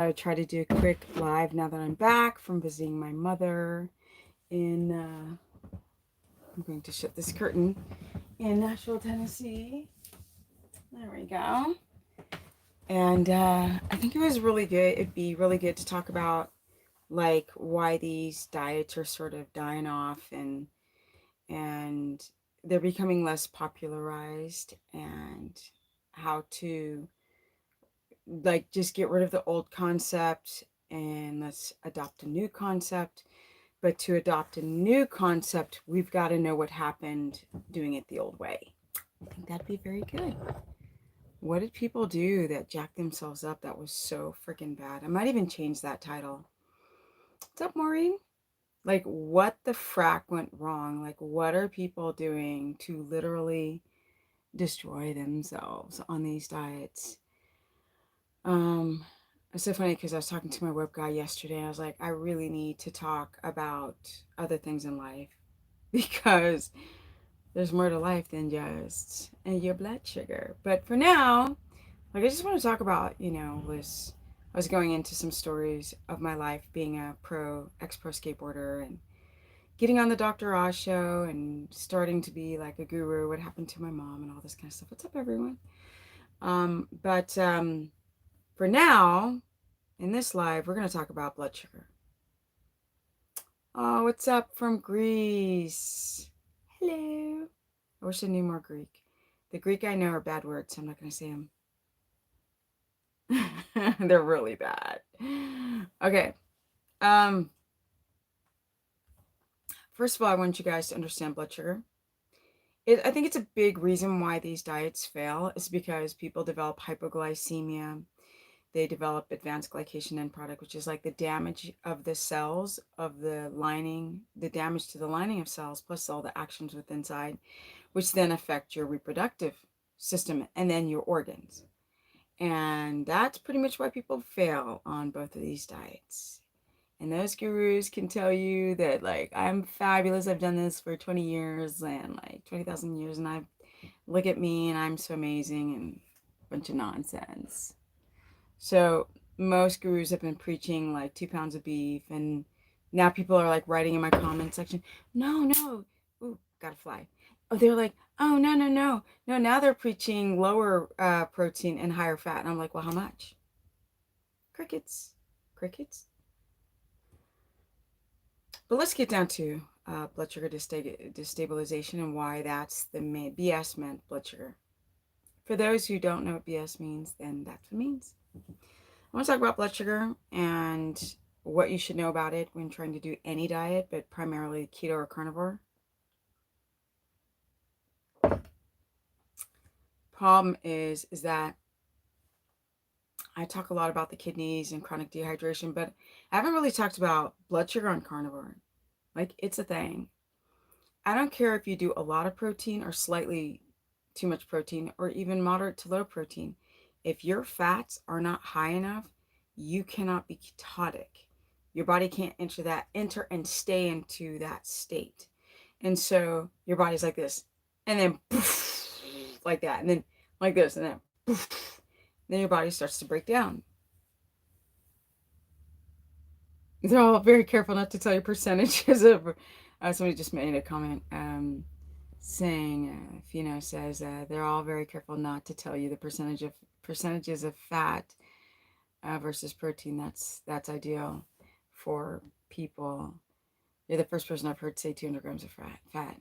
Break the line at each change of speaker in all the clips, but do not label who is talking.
I try to do a quick live now that I'm back from visiting my mother in, I'm going to shut this curtain, in Nashville, Tennessee. There we go. And I think it was really good. It'd be really good to talk about like why these diets are sort of dying off and they're becoming less popularized and how to like just get rid of the old concept and let's adopt a new concept. But to adopt a new concept, we've got to know what happened doing it the old way. I think that'd be very good. What did people do that jacked themselves up that was so freaking bad? I might even change that title. What's up, Maureen? Like, what the frack went wrong? Like, what are people doing to literally destroy themselves on these diets? Um, it's so funny because I was talking to my web guy yesterday. I was like, I really need to talk about other things in life because there's more to life than just your blood sugar. But for now, like I just want to talk about, I was going into some stories of my life being a ex-pro skateboarder and getting on the Dr. Oz show and starting to be like a guru, what happened to my mom and all this kind of stuff. What's up, everyone? But for now, in this live, we're going to talk about blood sugar. Oh, what's up from Greece? Hello. I wish I knew more Greek. The Greek I know are bad words, so I'm not going to say them. They're really bad. Okay. First of all, I want you guys to understand blood sugar. I think it's a big reason why these diets fail is because people develop hypoglycemia. They develop advanced glycation end product, which is like the damage of the cells of the lining, the damage to the lining of cells, plus all the actions within inside, which then affect your reproductive system and then your organs. And that's pretty much why people fail on both of these diets. And those gurus can tell you that, like, I'm fabulous. I've done this for 20 years and like 20,000 years. And look at me and I'm so amazing and a bunch of nonsense. So most gurus have been preaching like 2 pounds of beef. And now people are like writing in my comment section, no. Ooh, gotta fly. Oh, they're like, oh, no. No, now they're preaching lower protein and higher fat. And I'm like, well, how much? Crickets. Crickets? But let's get down to blood sugar destabilization and why that's the BS meant blood sugar. For those who don't know what BS means, then that's what it means. I want to talk about blood sugar and what you should know about it when trying to do any diet, but primarily keto or carnivore. Problem is that I talk a lot about the kidneys and chronic dehydration, but I haven't really talked about blood sugar on carnivore. Like, it's a thing. I don't care if you do a lot of protein or slightly too much protein or even moderate to low protein. If your fats are not high enough, you cannot be ketotic. Your body can't enter and stay into that state. And so your body's like this, and then poof, like that, and then like this, and then poof, then your body starts to break down. They're all very careful not to tell you percentages of. Somebody just made a comment saying, Fino says they're all very careful not to tell you the percentages of fat versus protein. That's ideal for people. You're the first person I've heard say 200 grams of fat.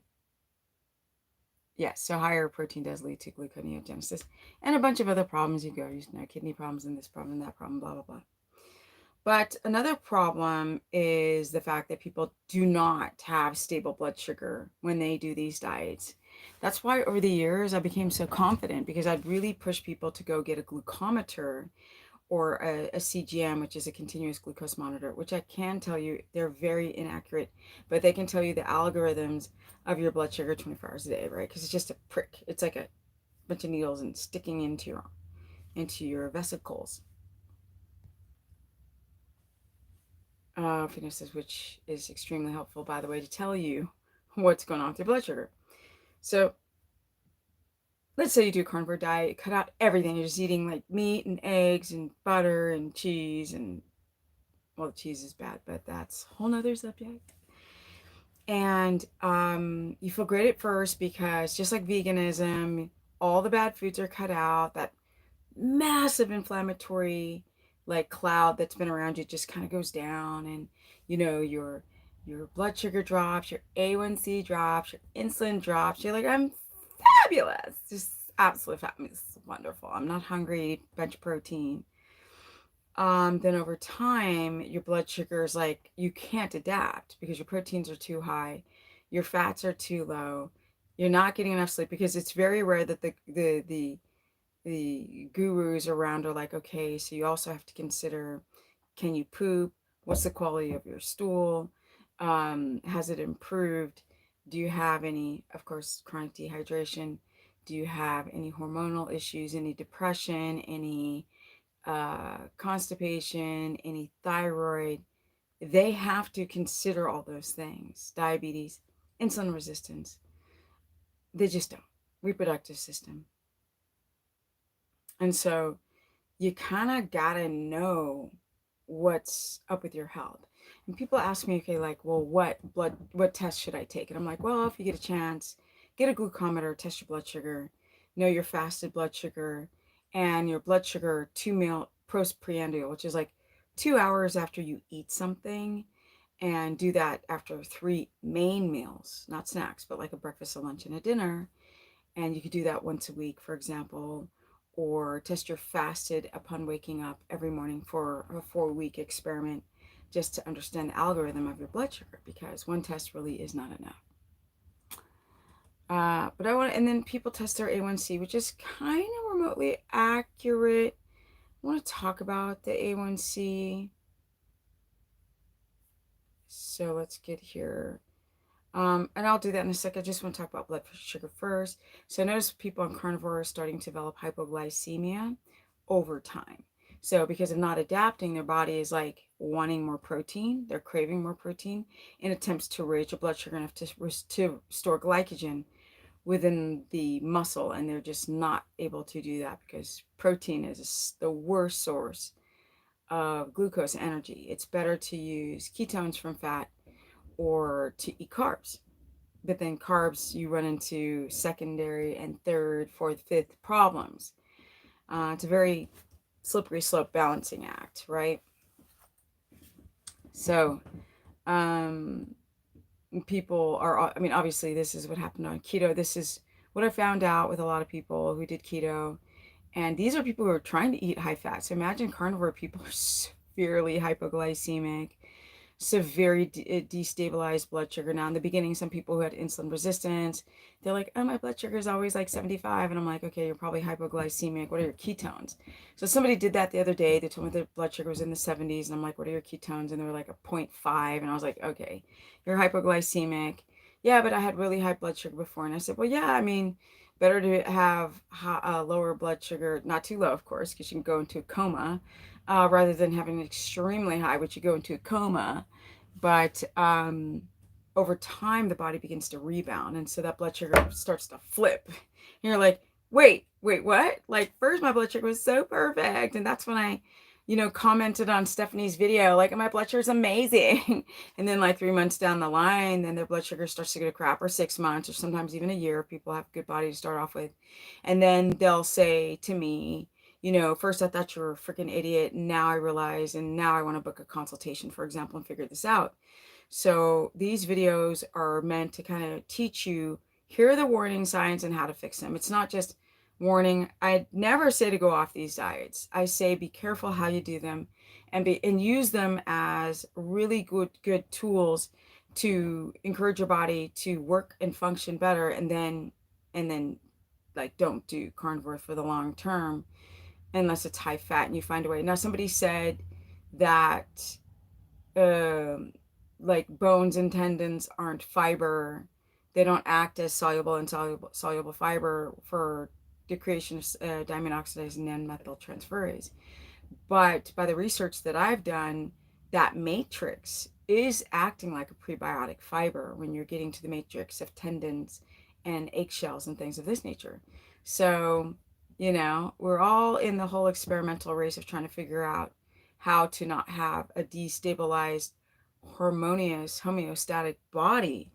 Yes, so higher protein does lead to gluconeogenesis and a bunch of other problems. You know, kidney problems and this problem and that problem, blah, blah, blah. But another problem is the fact that people do not have stable blood sugar when they do these diets. That's why over the years I became so confident because I'd really push people to go get a glucometer or a CGM, which is a continuous glucose monitor, which I can tell you they're very inaccurate, but they can tell you the algorithms of your blood sugar 24 hours a day, right? Because it's just a prick. It's like a bunch of needles and sticking into your vesicles. Fitnesses, which is extremely helpful, by the way, to tell you what's going on with your blood sugar. So let's say you do a carnivore diet, cut out everything. You're just eating like meat and eggs and butter and cheese and, well, cheese is bad, but that's a whole nother subject. And you feel great at first because just like veganism, all the bad foods are cut out. That massive inflammatory like cloud that's been around you just kind of goes down, and your blood sugar drops, your A1C drops, your insulin drops. You're like, I'm fabulous, just absolutely fabulous, wonderful. I'm not hungry, eat a bunch of protein. Then over time, your blood sugar is like, you can't adapt because your proteins are too high, your fats are too low, you're not getting enough sleep, because it's very rare that the gurus around are like, okay, so you also have to consider, can you poop? What's the quality of your stool? Has it improved? Do you have any, of course, chronic dehydration? Do you have any hormonal issues, any depression, any constipation, any thyroid? They have to consider all those things. Diabetes, insulin resistance. They just don't. Reproductive system. And so you kind of gotta know what's up with your health. And people ask me, okay, like, well, what test should I take? And I'm like, well, if you get a chance, get a glucometer, test your blood sugar, know your fasted blood sugar, and your blood sugar 2 meal postprandial, which is like 2 hours after you eat something, and do that after 3 main meals, not snacks, but like a breakfast, a lunch, and a dinner. And you could do that once a week, for example, or test your fasted upon waking up every morning for a 4-week experiment, just to understand the algorithm of your blood sugar, because one test really is not enough. But I want, and then people test their A1C, which is kind of remotely accurate. I want to talk about the A1C. So let's get here. And I'll do that in a second. I just want to talk about blood sugar first. So notice people on carnivore are starting to develop hypoglycemia over time. So because of not adapting, their body is like wanting more protein. They're craving more protein in attempts to raise your blood sugar enough to store glycogen within the muscle. And they're just not able to do that because protein is the worst source of glucose energy. It's better to use ketones from fat or to eat carbs. But then carbs, you run into secondary and third, fourth, fifth problems. It's a very slippery slope balancing act, right? So people are, I mean, obviously this is what happened on keto. This is what I found out with a lot of people who did keto. And these are people who are trying to eat high fat. So imagine carnivore people are severely hypoglycemic, severely destabilized blood sugar. Now, in the beginning, some people who had insulin resistance, they're like, oh, my blood sugar is always like 75. And I'm like, okay, you're probably hypoglycemic. What are your ketones? So somebody did that the other day. They told me their blood sugar was in the 70s. And I'm like, what are your ketones? And they were like a 0.5. And I was like, okay, you're hypoglycemic. Yeah, but I had really high blood sugar before. And I said, well, yeah, I mean, better to have lower blood sugar, not too low, of course, because you can go into a coma, rather than having an extremely high, which you go into a coma. But over time, the body begins to rebound. And so that blood sugar starts to flip. And you're like, wait, what? Like, first my blood sugar was so perfect. And that's when I, commented on Stephanie's video, like, my blood sugar is amazing. And then like 3 months down the line, then their blood sugar starts to go to crap, or 6 months, or sometimes even a year. People have a good body to start off with. And then they'll say to me, first I thought you were a freaking idiot. Now I realize, and now I want to book a consultation, for example, and figure this out. So these videos are meant to kind of teach you, here are the warning signs and how to fix them. It's not just warning. I never say to go off these diets. I say be careful how you do them, and use them as really good tools to encourage your body to work and function better, and then like, don't do carnivore for the long term unless it's high fat and you find a way. Now, somebody said that like bones and tendons aren't fiber. They don't act as soluble fiber for the creation of diamine oxidase and non-methyltransferase. But by the research that I've done, that matrix is acting like a prebiotic fiber when you're getting to the matrix of tendons and eggshells and things of this nature. So, you know, we're all in the whole experimental race of trying to figure out how to not have a destabilized, harmonious, homeostatic body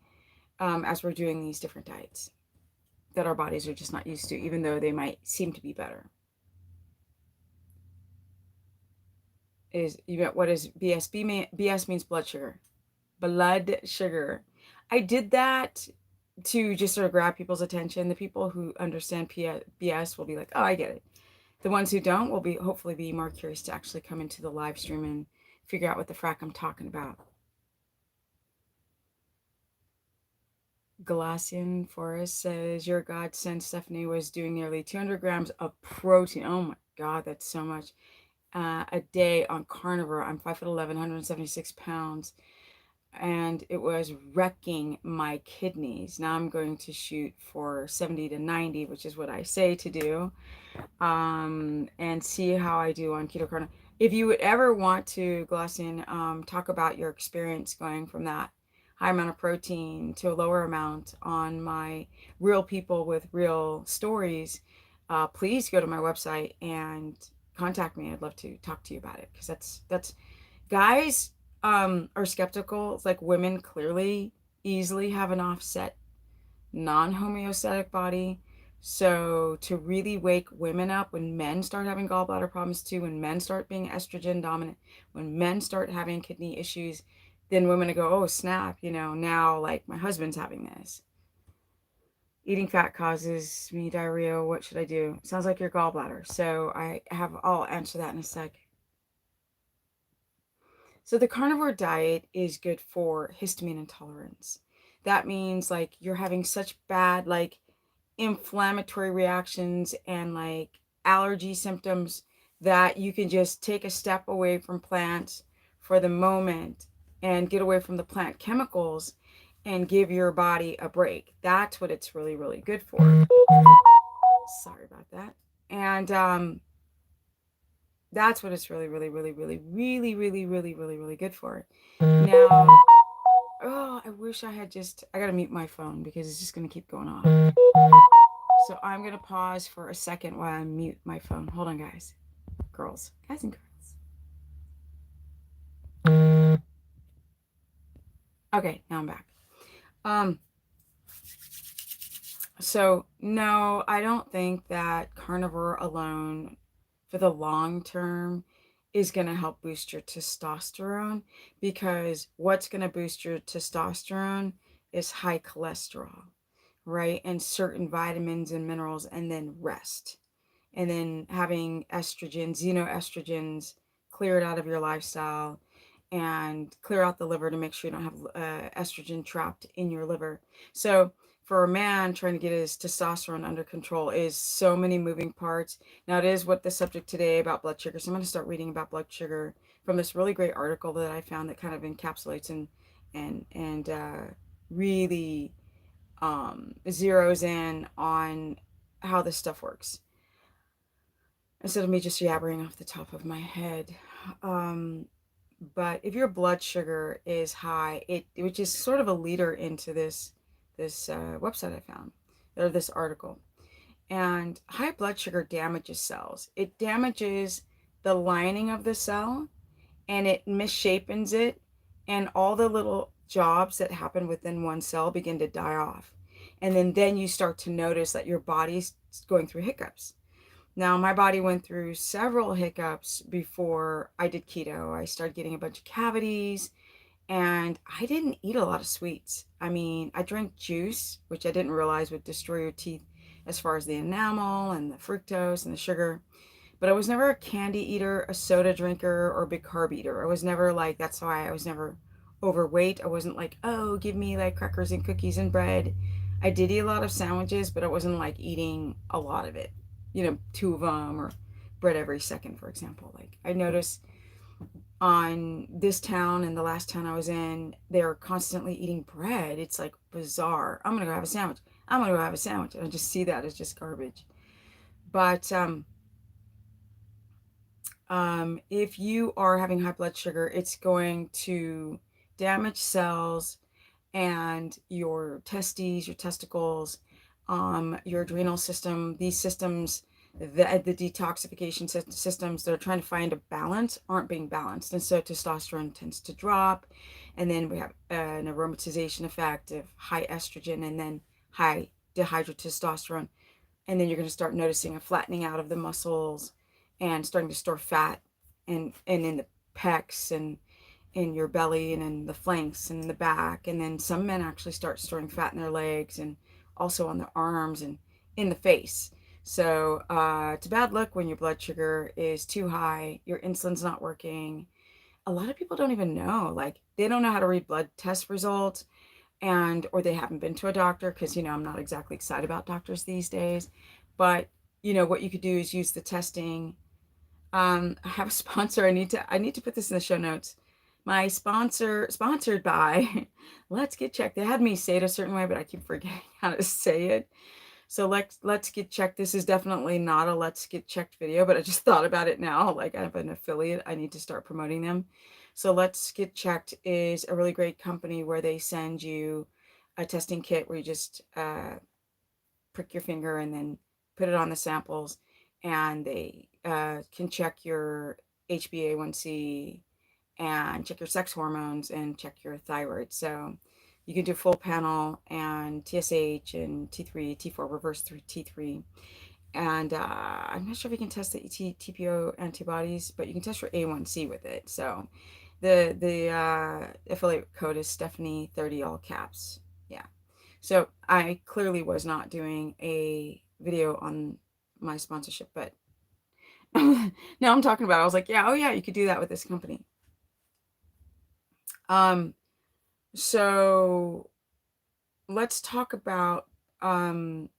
as we're doing these different diets that our bodies are just not used to, even though they might seem to be better. Is you know what is BS? BS means blood sugar. Blood sugar. I did that to just sort of grab people's attention. The people who understand BS will be like, "Oh, I get it." The ones who don't will be hopefully be more curious to actually come into the live stream and figure out what the frack I'm talking about. Galatian Forest says, your godsend Stephanie was doing nearly 200 grams of protein. Oh my God, that's so much. A day on carnivore. I'm 5'11", 176 pounds. And it was wrecking my kidneys. Now I'm going to shoot for 70 to 90, which is what I say to do. And see how I do on keto carnivore. If you would ever want to, Glessian, talk about your experience going from that high amount of protein to a lower amount on my Real People with Real Stories, please go to my website and contact me. I'd love to talk to you about it, because that's guys are skeptical. It's like women clearly easily have an offset non-homeostatic body. So to really wake women up, when men start having gallbladder problems too, when men start being estrogen dominant, when men start having kidney issues, then women go, oh snap, you know, now like my husband's having this. Eating fat causes me diarrhea. What should I do? Sounds like your gallbladder. So I'll answer that in a sec. So the carnivore diet is good for histamine intolerance. That means like you're having such bad like inflammatory reactions and like allergy symptoms that you can just take a step away from plants for the moment and get away from the plant chemicals and give your body a break. That's what it's really, really good for. Sorry about that. And that's what it's really, really, really, really, really, really, really, really, really good for. Now, oh, I wish I had I got to mute my phone because it's just going to keep going off. So I'm going to pause for a second while I mute my phone. Hold on, guys. Guys and girls. Okay, now I'm back. So no, I don't think that carnivore alone for the long term is going to help boost your testosterone, because what's going to boost your testosterone is high cholesterol, right? And certain vitamins and minerals, and then rest. And then having estrogens, xenoestrogens cleared out of your lifestyle, and clear out the liver to make sure you don't have estrogen trapped in your liver. So for a man trying to get his testosterone under control is so many moving parts. Now it is what the subject today about blood sugar. So I'm going to start reading about blood sugar from this really great article that I found that kind of encapsulates and really zeroes in on how this stuff works, instead of me just yabbering off the top of my head. But if your blood sugar is high, which is sort of a leader into this website I found, or this article, and high blood sugar damages cells. It damages the lining of the cell, and it misshapens it, and all the little jobs that happen within one cell begin to die off. And then you start to notice that your body's going through hiccups. Now, my body went through several hiccups before I did keto. I started getting a bunch of cavities, and I didn't eat a lot of sweets. I mean, I drank juice, which I didn't realize would destroy your teeth as far as the enamel and the fructose and the sugar. But I was never a candy eater, a soda drinker, or a big carb eater. I was never like, that's why I was never overweight. I wasn't like, oh, give me like crackers and cookies and bread. I did eat a lot of sandwiches, but I wasn't like eating a lot of it. 2 of them, or bread every second, for example. Like I noticed on this town and the last town I was in, they're constantly eating bread. It's like bizarre. I'm gonna go have a sandwich. I'm gonna go have a sandwich. And I just see that as just garbage. But if you are having high blood sugar, it's going to damage cells and your testes, your testicles, your adrenal system. These systems, the detoxification systems that are trying to find a balance aren't being balanced. And so testosterone tends to drop. And then we have an aromatization effect of high estrogen and then high dihydrotestosterone. And then you're going to start noticing a flattening out of the muscles and starting to store fat and in the pecs and in your belly and in the flanks and the back. And then some men actually start storing fat in their legs and also on their arms and in the face. So it's a bad look when your blood sugar is too high, your insulin's not working. A lot of people don't even know, like they don't know how to read blood test results, and or they haven't been to a doctor, because I'm not exactly excited about doctors these days. But what you could do is use the testing. I have a sponsor. I need to put this in the show notes. My sponsor, sponsored by Let's Get Checked. They had me say it a certain way, but I keep forgetting how to say it. So let's Get Checked. This is definitely not a Let's Get Checked video, but I just thought about it now. Like, I have an affiliate. I need to start promoting them. So Let's Get Checked is a really great company where they send you a testing kit where you just prick your finger and then put it on the samples, and they can check your HbA1c and check your sex hormones and check your thyroid. So you can do full panel and TSH and T3, T4, reverse through T3. And I'm not sure if you can test the TPO antibodies, but you can test your A1C with it. So the affiliate code is Stephanie30, all caps. Yeah. So I clearly was not doing a video on my sponsorship, but now I'm talking about it. I was like, yeah, oh yeah, you could do that with this company. So let's talk about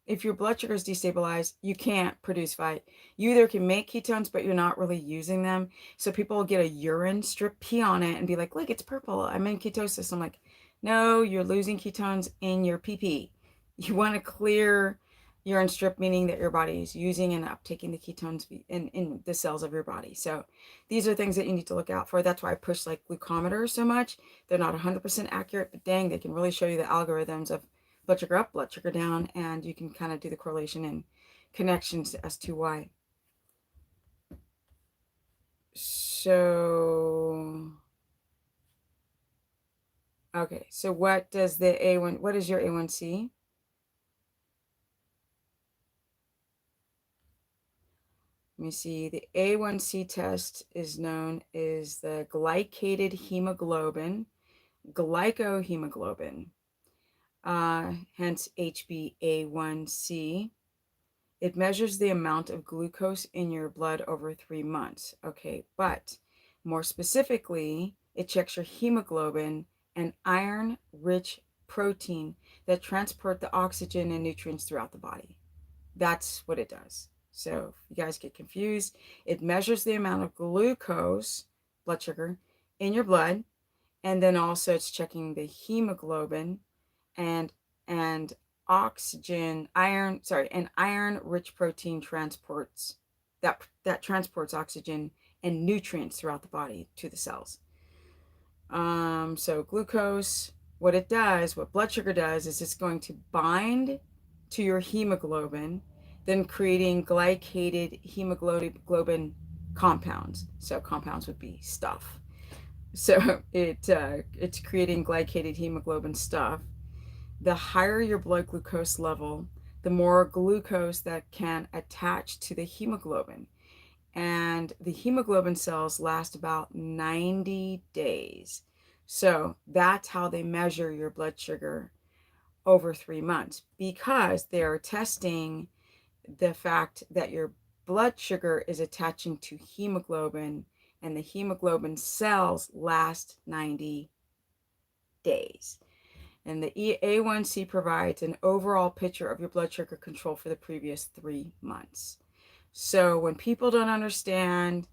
if your blood sugar is destabilized, you can't produce fat. You either can make ketones, but you're not really using them. So people will get a urine strip, pee on it, and be like, look, it's purple. I'm in ketosis. I'm like, no, you're losing ketones in your pee. You want to clear urine strip, meaning that your body is using and uptaking the ketones in the cells of your body. So these are things that you need to look out for. That's why I push like glucometers so much. They're not 100% accurate, but dang, they can really show you the algorithms of blood sugar up, blood sugar down, and you can kind of do the correlation and connections as to why. So, okay, so what is your A1C? Let me see. The A1C test is known as the glycated hemoglobin, glycohemoglobin, hence HbA1c. It measures the amount of glucose in your blood over 3 months. Okay, but more specifically, it checks your hemoglobin and iron-rich protein that transport the oxygen and nutrients throughout the body. That's what it does. So if you guys get confused, it measures the amount of glucose, blood sugar, in your blood, and then also it's checking the hemoglobin and oxygen, and iron-rich protein transports that transports oxygen and nutrients throughout the body to the cells. So glucose, what blood sugar does is it's going to bind to your hemoglobin, then creating glycated hemoglobin compounds. So compounds would be stuff. So it's creating glycated hemoglobin stuff. The higher your blood glucose level, the more glucose that can attach to the hemoglobin. And the hemoglobin cells last about 90 days. So that's how they measure your blood sugar over 3 months, because they are testing the fact that your blood sugar is attaching to hemoglobin, and the hemoglobin cells last 90 days. And the A1C provides an overall picture of your blood sugar control for the previous 3 months. So when people don't understand,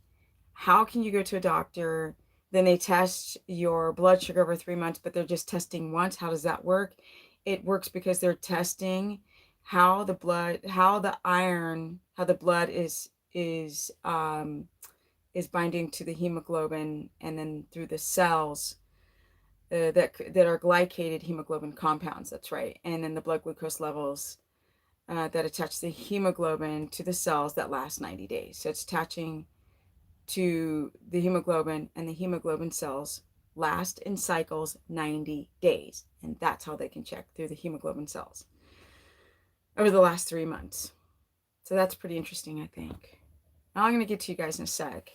how can you go to a doctor, then they test your blood sugar over 3 months, but they're just testing once? How does that work? It works because they're testing how the blood is binding to the hemoglobin, and then through the cells that are glycated hemoglobin compounds. That's right. And then the blood glucose levels that attach the hemoglobin to the cells that last 90 days. So it's attaching to the hemoglobin, and the hemoglobin cells last in cycles 90 days. And that's how they can check through the hemoglobin cells over the last 3 months. So that's pretty interesting, I think. Now I'm going to get to you guys in a sec.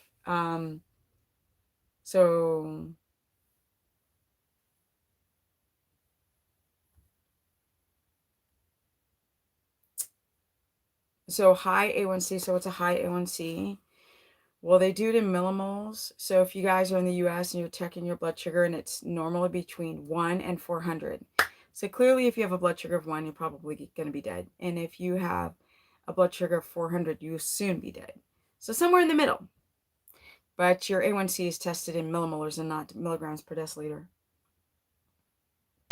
So high A1C. So what's a high A1C? Well, they do it in millimoles. So if you guys are in the US and you're checking your blood sugar and it's normally between 1 and 400. So clearly if you have a blood sugar of 1, you're probably going to be dead. And if you have a blood sugar of 400, you'll soon be dead. So somewhere in the middle. But your A1C is tested in millimolars and not milligrams per deciliter.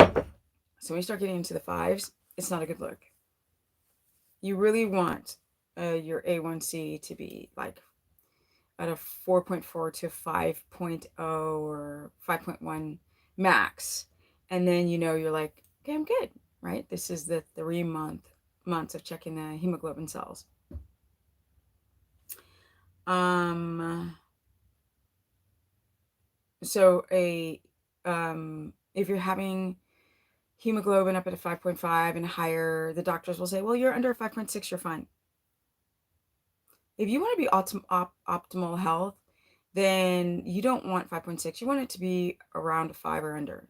So when you start getting into the 5s, it's not a good look. You really want your A1C to be like at a 4.4 to 5.0 or 5.1 max. And then, you're like, okay, I'm good, right? This is the 3 months of checking the hemoglobin cells. So if you're having hemoglobin up at a 5.5 and higher, the doctors will say, well, you're under 5.6, you're fine. If you want to be optimal health, then you don't want 5.6. You want it to be around a 5 or under.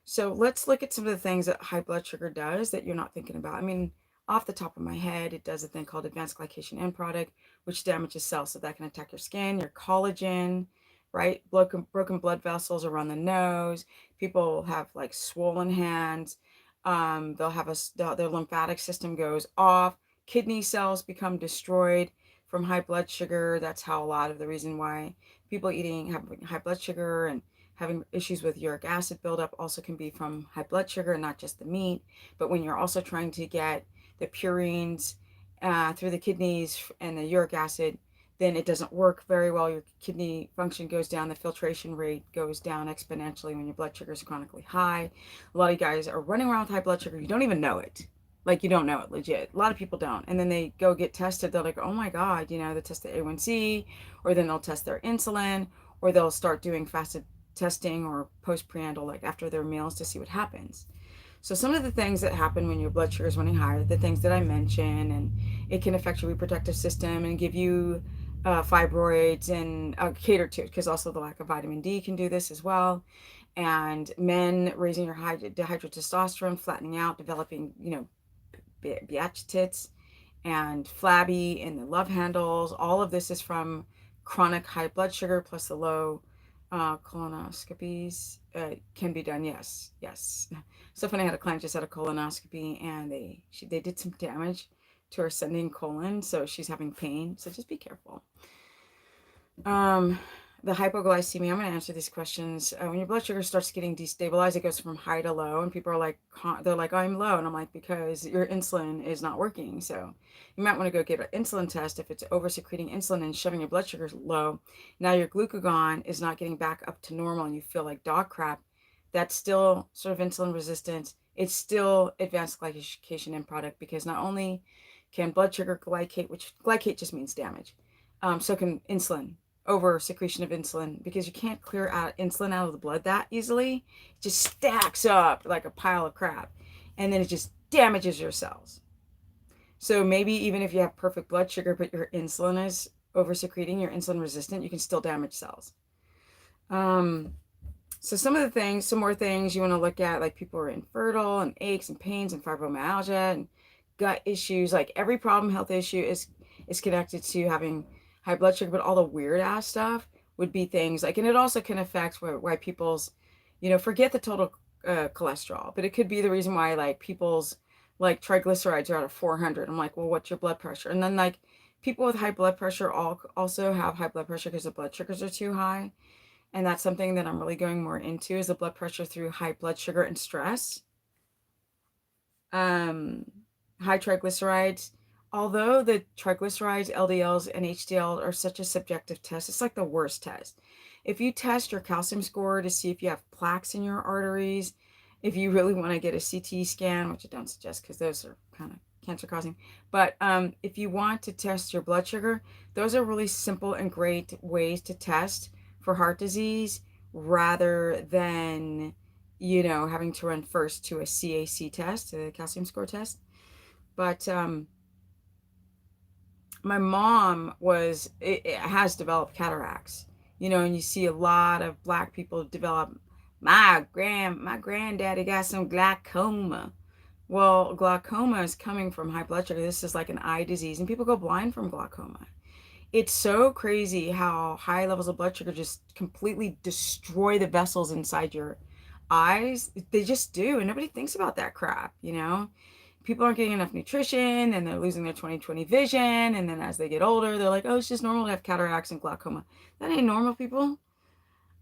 So let's look at some of the things that high blood sugar does that you're not thinking about. I mean, off the top of my head, it does a thing called advanced glycation end product, which damages cells. So that can attack your skin, your collagen, right? Broken blood vessels around the nose. People have like swollen hands. They'll have their lymphatic system goes off. Kidney cells become destroyed from high blood sugar. That's how a lot of the reason why people having high blood sugar and having issues with uric acid buildup also can be from high blood sugar, not just the meat. But when you're also trying to get the purines through the kidneys and the uric acid, then it doesn't work very well. Your kidney function goes down. The filtration rate goes down exponentially when your blood sugar is chronically high. A lot of guys are running around with high blood sugar. You don't even know it. Like, you don't know it, legit. A lot of people don't. And then they go get tested. They're like, oh my God, they test the A1C, or then they'll test their insulin, or they'll start doing fasted testing or postprandial, like after their meals, to see what happens. So some of the things that happen when your blood sugar is running higher, the things that I mentioned, and it can affect your reproductive system and give you fibroids and cater to it, because also the lack of vitamin D can do this as well. And men raising your dihydrotestosterone, flattening out, developing, biatch tits and flabby in the love handles. All of this is from chronic high blood sugar, plus the low colonoscopies can be done. Yes. So funny, I had a client just had a colonoscopy, and they did some damage to her ascending colon, so she's having pain. So just be careful. The hypoglycemia, I'm going to answer these questions. When your blood sugar starts getting destabilized, it goes from high to low, and people are like, they're like, oh, I'm low. And I'm like, because your insulin is not working. So you might want to go get an insulin test. If it's over secreting insulin and shoving your blood sugar low, now your glucagon is not getting back up to normal and you feel like dog crap. That's still sort of insulin resistance. It's still advanced glycation end product, because not only can blood sugar glycate, which glycate just means damage, so can insulin. Over secretion of insulin, because you can't clear out insulin out of the blood that easily. It just stacks up like a pile of crap, and then it just damages your cells. So maybe even if you have perfect blood sugar, but your insulin is over secreting, you're insulin resistant, you can still damage cells. So some more things you want to look at, like people are infertile, and aches and pains and fibromyalgia and gut issues. Like every problem, health issue is connected to having high blood sugar, but all the weird ass stuff would be things like, and it also can affect why people's, forget the total cholesterol, but it could be the reason why like people's like triglycerides are out of 400. I'm like, well, what's your blood pressure? And then like people with high blood pressure also have high blood pressure because the blood sugars are too high. And that's something that I'm really going more into, is the blood pressure through high blood sugar and stress. High triglycerides. Although the triglycerides, LDLs, and HDL are such a subjective test, it's like the worst test. If you test your calcium score to see if you have plaques in your arteries, if you really want to get a CT scan, which I don't suggest because those are kind of cancer causing. But if you want to test your blood sugar, those are really simple and great ways to test for heart disease rather than, you know, having to run first to a CAC test, a calcium score test. But my mom has developed cataracts, you know, and you see a lot of black people develop. My granddaddy got some glaucoma. Well, glaucoma is coming from high blood sugar. This is like an eye disease, and people go blind from glaucoma. It's so crazy how high levels of blood sugar just completely destroy the vessels inside your eyes. They just do, and nobody thinks about that crap, you know? People aren't getting enough nutrition, and they're losing their 20/20 vision, and then as they get older, they're like, oh, it's just normal to have cataracts and glaucoma. That ain't normal, people.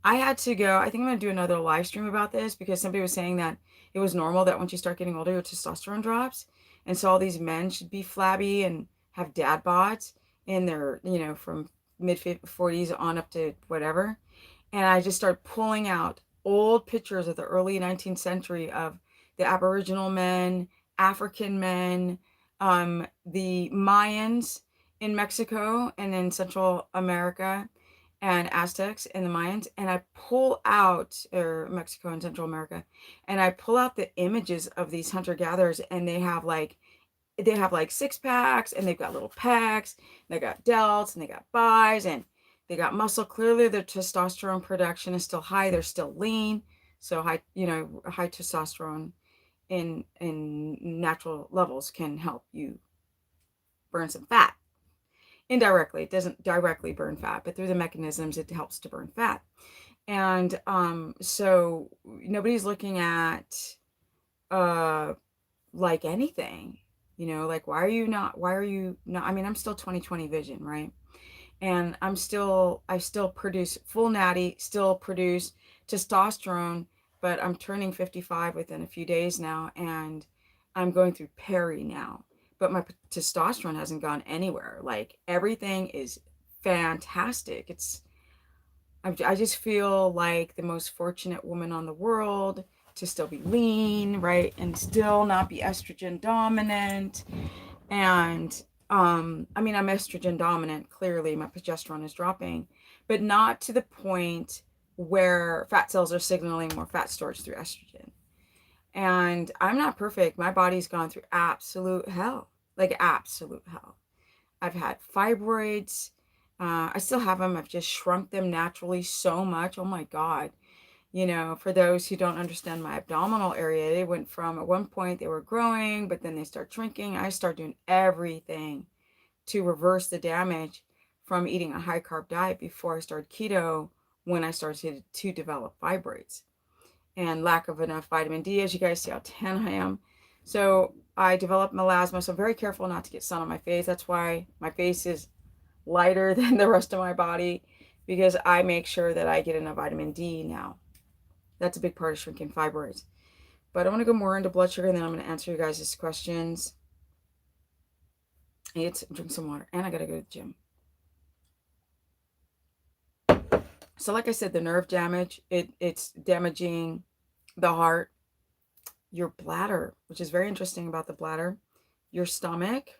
I had to go, I think I'm going to do another live stream about this because somebody was saying that it was normal that once you start getting older, your testosterone drops. And so all these men should be flabby and have dad bods in their, you know, from mid 40s on up to whatever. And I just started pulling out old pictures of the early 19th century of the Aboriginal men, African men, the Mayans in Mexico and in Central America, and Aztecs and the Mayans, and I pull out, or Mexico and Central America, and I pull out the images of these hunter gatherers, and they have like six packs, and they've got little pecs, they got delts, and they got buys, and they got muscle. Clearly, their testosterone production is still high. They're still lean, so high, you know, high testosterone in natural levels can help you burn some fat. Indirectly, it doesn't directly burn fat, but through the mechanisms, it helps to burn fat. And so nobody's looking at like anything, you know, like why are you not, I mean, I'm still 20/20 vision, right? And I still produce full natty, still produce testosterone, but I'm turning 55 within a few days now, and I'm going through peri now. But my testosterone hasn't gone anywhere. Like everything is fantastic. I just feel like the most fortunate woman on the world to still be lean, right? And still not be estrogen dominant. And I mean, I'm estrogen dominant. Clearly, my progesterone is dropping, but not to the point where fat cells are signaling more fat storage through estrogen. And I'm not perfect. My body's gone through absolute hell, like absolute hell. I've had fibroids. I still have them. I've just shrunk them naturally so much. Oh my God. You know, for those who don't understand my abdominal area, they went from, at one point they were growing, but then they start shrinking. I start doing everything to reverse the damage from eating a high carb diet before I started keto, when I started to develop fibroids and lack of enough vitamin D. As you guys see how tan I am. So I developed melasma, so I'm very careful not to get sun on my face. That's why my face is lighter than the rest of my body, because I make sure that I get enough vitamin D now. That's a big part of shrinking fibroids. But I want to go more into blood sugar, and then I'm going to answer you guys' questions. I need to drink some water, and I got to go to the gym. So like I said, the nerve damage, it's damaging the heart, your bladder, which is very interesting about the bladder, your stomach,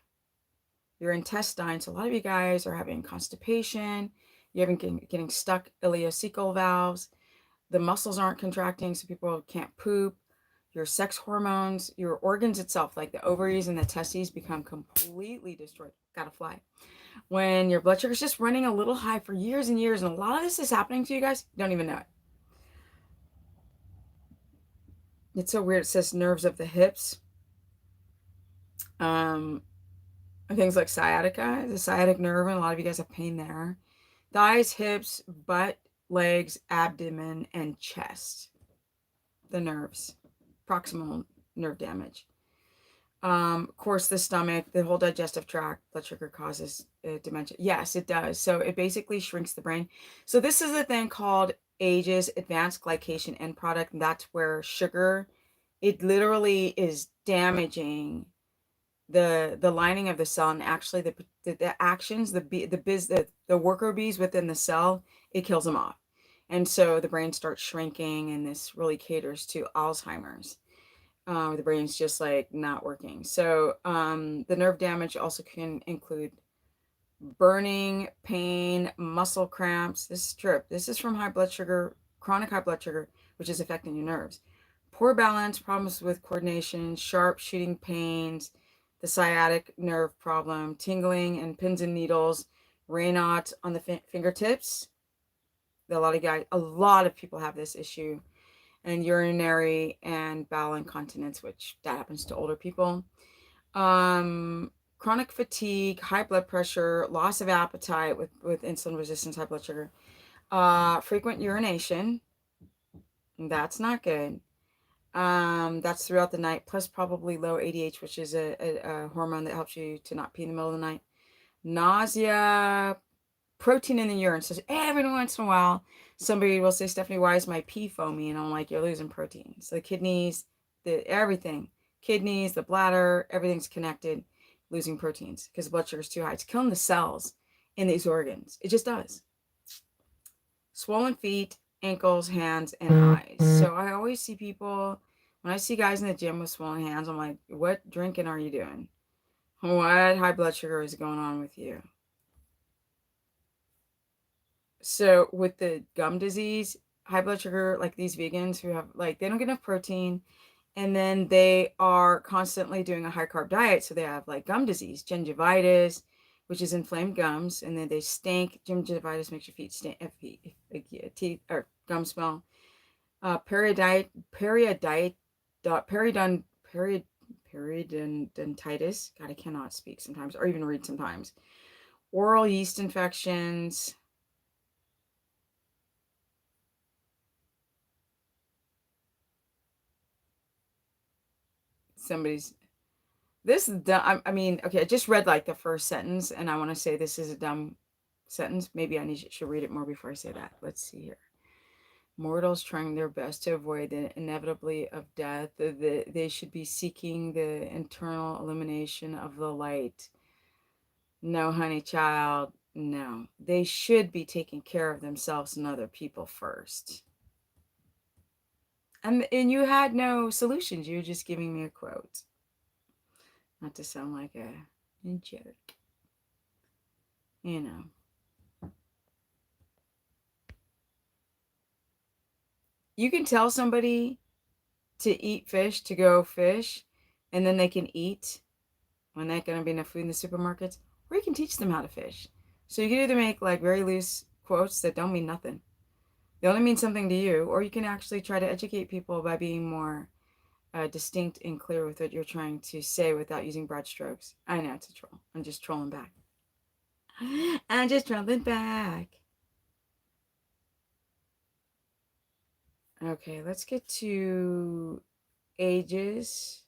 your intestines. A lot of you guys are having constipation. You're getting stuck ileocecal valves. The muscles aren't contracting, so people can't poop. Your sex hormones, your organs itself, like the ovaries and the testes, become completely destroyed. Gotta fly. When your blood sugar is just running a little high for years and years, and a lot of this is happening to you guys, you don't even know it. It's so weird. It says nerves of the hips. Things like sciatica, the sciatic nerve, and a lot of you guys have pain there. Thighs, hips, butt, legs, abdomen, and chest. The nerves. Proximal nerve damage. Of course, the stomach, the whole digestive tract, blood sugar causes dementia. Yes, it does. So it basically shrinks the brain. So this is a thing called AGE's advanced glycation end product. And that's where sugar, it literally is damaging the lining of the cell, and actually the actions, the worker bees within the cell, it kills them off. And so the brain starts shrinking, and this really caters to Alzheimer's. The brain's just like not working. So the nerve damage also can include burning, pain, muscle cramps. This is trip. This is from high blood sugar, chronic high blood sugar, which is affecting your nerves. Poor balance, problems with coordination, sharp shooting pains, the sciatic nerve problem, tingling and pins and needles, Raynaud on the fingertips. A lot of people have this issue, and urinary and bowel incontinence, which that happens to older people. Chronic fatigue, high blood pressure, loss of appetite with insulin resistance, high blood sugar, frequent urination. That's not good. That's throughout the night, plus probably low ADH, which is a hormone that helps you to not pee in the middle of the night. Nausea, protein in the urine. So every once in a while, somebody will say, Stephanie, why is my pee foamy? And I'm like, you're losing protein. So the kidneys, everything, kidneys, the bladder, everything's connected, losing proteins because the blood sugar is too high. It's killing the cells in these organs. It just does. Swollen feet, ankles, hands, and eyes. So I always see people, when I see guys in the gym with swollen hands, I'm like, what drinking are you doing? What high blood sugar is going on with you? So with the gum disease, high blood sugar, like these vegans who have, like, they don't get enough protein, and then they are constantly doing a high carb diet, so they have like gum disease, gingivitis, which is inflamed gums, and then they stink. Gingivitis makes your feet stink, teeth or gum smell. Periodontitis, periodontitis. God, I cannot speak sometimes, or even read sometimes. Oral yeast infections. This is dumb. I mean, okay, I just read like the first sentence, and I want to say this is a dumb sentence. Maybe should read it more before I say that. Let's see here. Mortals trying their best to avoid the inevitably of death. They should be seeking the internal illumination of the light. No, honey child, no. They should be taking care of themselves and other people first. And you had no solutions. You were just giving me a quote. Not to sound like a jerk. You know. You can tell somebody to eat fish, to go fish, and then they can eat when there's going to be enough food in the supermarkets, or you can teach them how to fish. So you can either make like very loose quotes that don't mean nothing. They only mean something to you, or you can actually try to educate people by being more distinct and clear with what you're trying to say without using broad strokes. I know it's a troll. I'm just trolling back. I'm just trolling back. Okay, let's get to ages.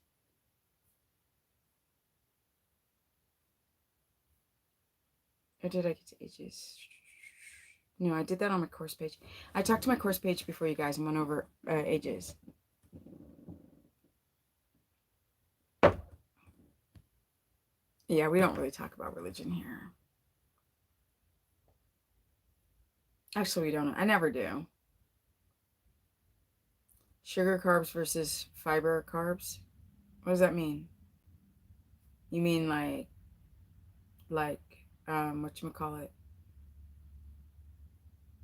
Or did I get to ages? No, I did that on my course page. I talked to my course page before you guys and went over ages. Yeah, we don't really talk about religion here. Actually, we don't. I never do. Sugar carbs versus fiber carbs. What does that mean? You mean like whatchamacallit?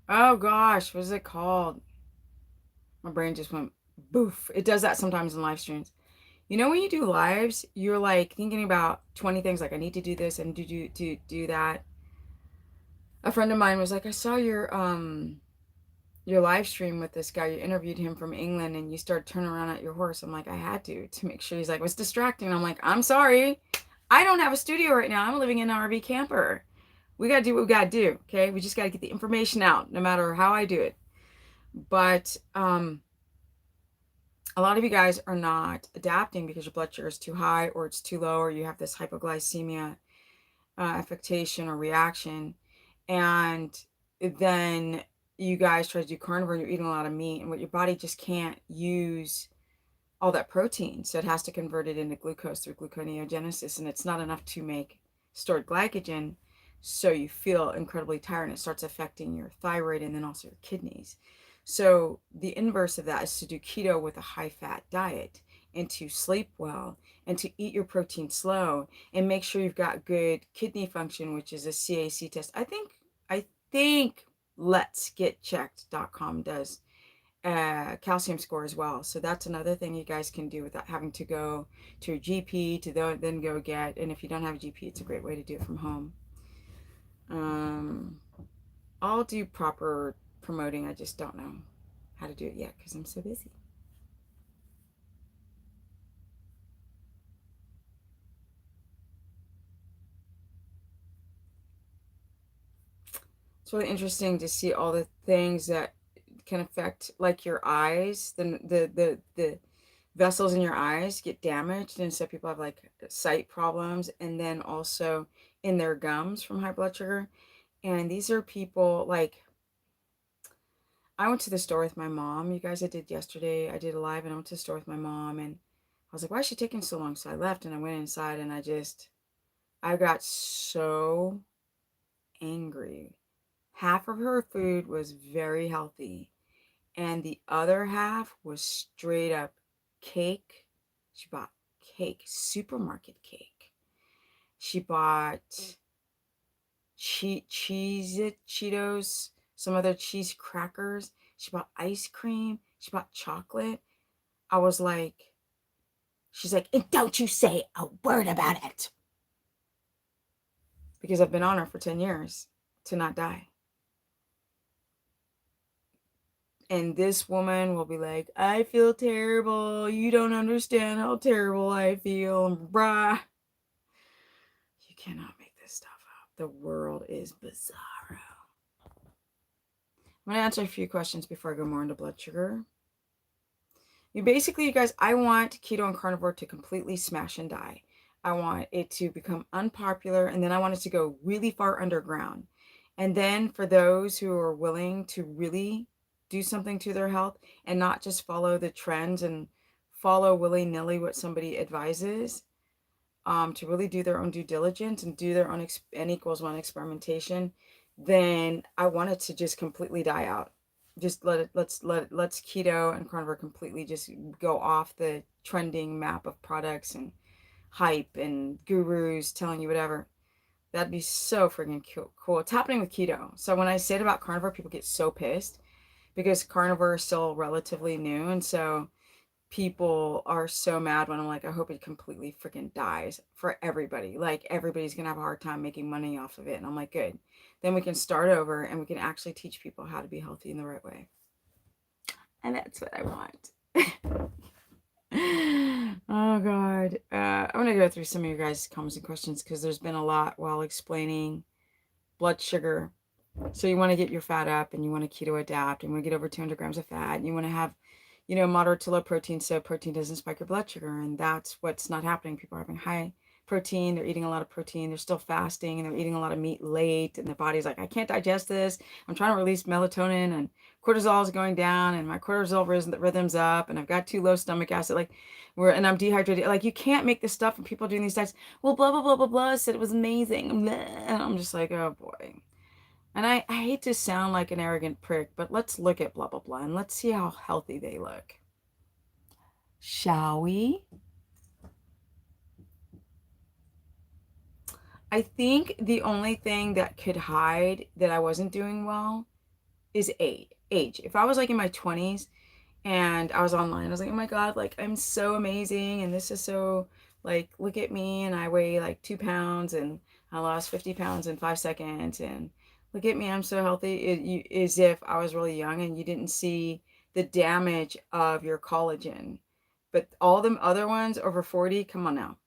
Oh gosh, what is it called? My brain just went boof. It does that sometimes in live streams. You know, when you do lives, you're like thinking about 20 things, like I need to do this and do that. A friend of mine was like, I saw your live stream with this guy. You interviewed him from England and you started turning around at your horse. I'm like, I had to make sure. He's like, it was distracting. I'm like, I'm sorry. I don't have a studio right now. I'm living in an RV camper. We got to do what we got to do. Okay. We just got to get the information out no matter how I do it. But, a lot of you guys are not adapting because your blood sugar is too high or it's too low, or you have this hypoglycemia affectation or reaction. And then you guys try to do carnivore and you're eating a lot of meat, and what your body just can't use all that protein. So it has to convert it into glucose through gluconeogenesis, and it's not enough to make stored glycogen. So you feel incredibly tired, and it starts affecting your thyroid and then also your kidneys. So the inverse of that is to do keto with a high fat diet. and to sleep well and to eat your protein slow and make sure you've got good kidney function, which is a CAC test. I think letsgetchecked.com does calcium score as well. So that's another thing you guys can do without having to go to your GP to then go get. And if you don't have a GP, it's a great way to do it from home. I'll do proper promoting. I just don't know how to do it yet because I'm so busy. It's really interesting to see all the things that can affect, like your eyes, the vessels in your eyes get damaged, and so people have like sight problems, and then also in their gums from high blood sugar. And these are people like, I went to the store with my mom. You guys, I did yesterday. I did a live and I went to the store with my mom, and I was like, why is she taking so long? So I left and I went inside and I got so angry. Half of her food was very healthy, and the other half was straight up cake. She bought cake, supermarket cake. She bought Cheetos, some other cheese crackers. She bought ice cream. She bought chocolate. I was like, she's like, and don't you say a word about it. Because I've been on her for 10 years to not die. And this woman will be like, I feel terrible. You don't understand how terrible I feel. Bruh. You cannot make this stuff up. The world is bizarro. I'm going to answer a few questions before I go more into blood sugar. You guys, I want keto and carnivore to completely smash and die. I want it to become unpopular, and then I want it to go really far underground. And then for those who are willing to really do something to their health and not just follow the trends and follow willy-nilly what somebody advises, to really do their own due diligence and do their own N=1 experimentation, then I want it to just completely die out. Just let's keto and carnivore completely just go off the trending map of products and hype and gurus telling you whatever. That'd be so freaking cool. It's happening with keto. So when I say it about carnivore, people get so pissed because carnivore is still relatively new, and so people are so mad when I'm like, I hope it completely freaking dies for everybody. Like, everybody's gonna have a hard time making money off of it. And I'm like, good. Then we can start over and we can actually teach people how to be healthy in the right way. And that's what I want. Oh, God. I'm gonna go through some of your guys' comments and questions because there's been a lot while explaining blood sugar. So you want to get your fat up and you want to keto adapt and you want to get over 200 grams of fat and you want to have, moderate to low protein so protein doesn't spike your blood sugar. And that's what's not happening. People are having high protein. They're eating a lot of protein. They're still fasting and they're eating a lot of meat late. And the body's like, I can't digest this. I'm trying to release melatonin and cortisol is going down and my cortisol rhythm's up and I've got too low stomach acid. And I'm dehydrated. Like, you can't make this stuff. And people are doing these diets. Well, blah, blah, blah, blah, blah, said it was amazing. And I'm just like, oh boy. And I hate to sound like an arrogant prick, but let's look at blah, blah, blah, and let's see how healthy they look. Shall we? I think the only thing that could hide that I wasn't doing well is age. If I was like in my 20s and I was online, I was like, oh my God, like, I'm so amazing. And this is so, like, look at me. And I weigh like 2 pounds and I lost 50 pounds in 5 seconds. And look at me, I'm so healthy. As if I was really young and you didn't see the damage of your collagen. But all them other ones over 40, come on now.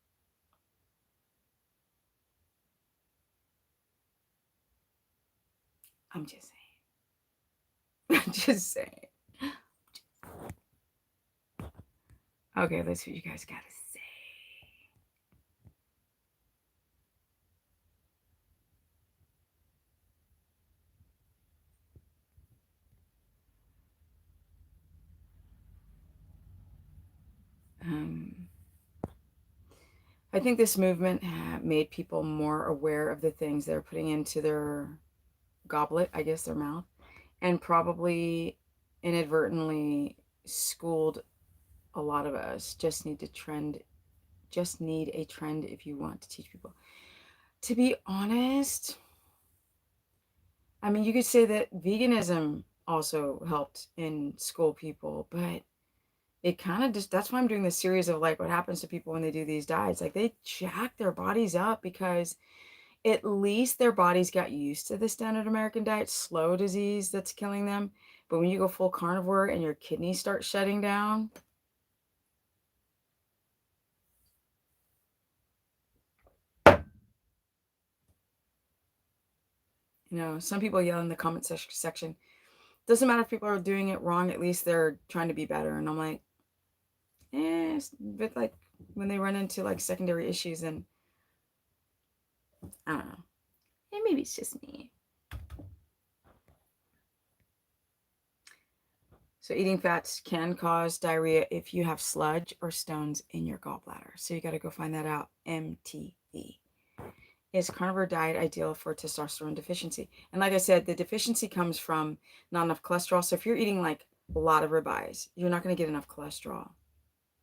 I'm just saying. I'm just saying. Okay, let's see what you guys gotta say. I think this movement made people more aware of the things they're putting into their goblet, I guess their mouth, and probably inadvertently schooled a lot of us just need a trend if you want to teach people. To be honest, I mean, you could say that veganism also helped in school people, but it kind of just, that's why I'm doing this series of like what happens to people when they do these diets. Like they jack their bodies up because at least their bodies got used to the standard American diet, slow disease that's killing them. But when you go full carnivore and your kidneys start shutting down, you know, some people yell in the comment section, doesn't matter if people are doing it wrong, at least they're trying to be better. And I'm like, but like when they run into like secondary issues, and I don't know. And maybe it's just me. So eating fats can cause diarrhea if you have sludge or stones in your gallbladder. So you got to go find that out. MTV. Is carnivore diet ideal for testosterone deficiency? And like I said, the deficiency comes from not enough cholesterol. So if you're eating like a lot of ribeyes, you're not going to get enough cholesterol.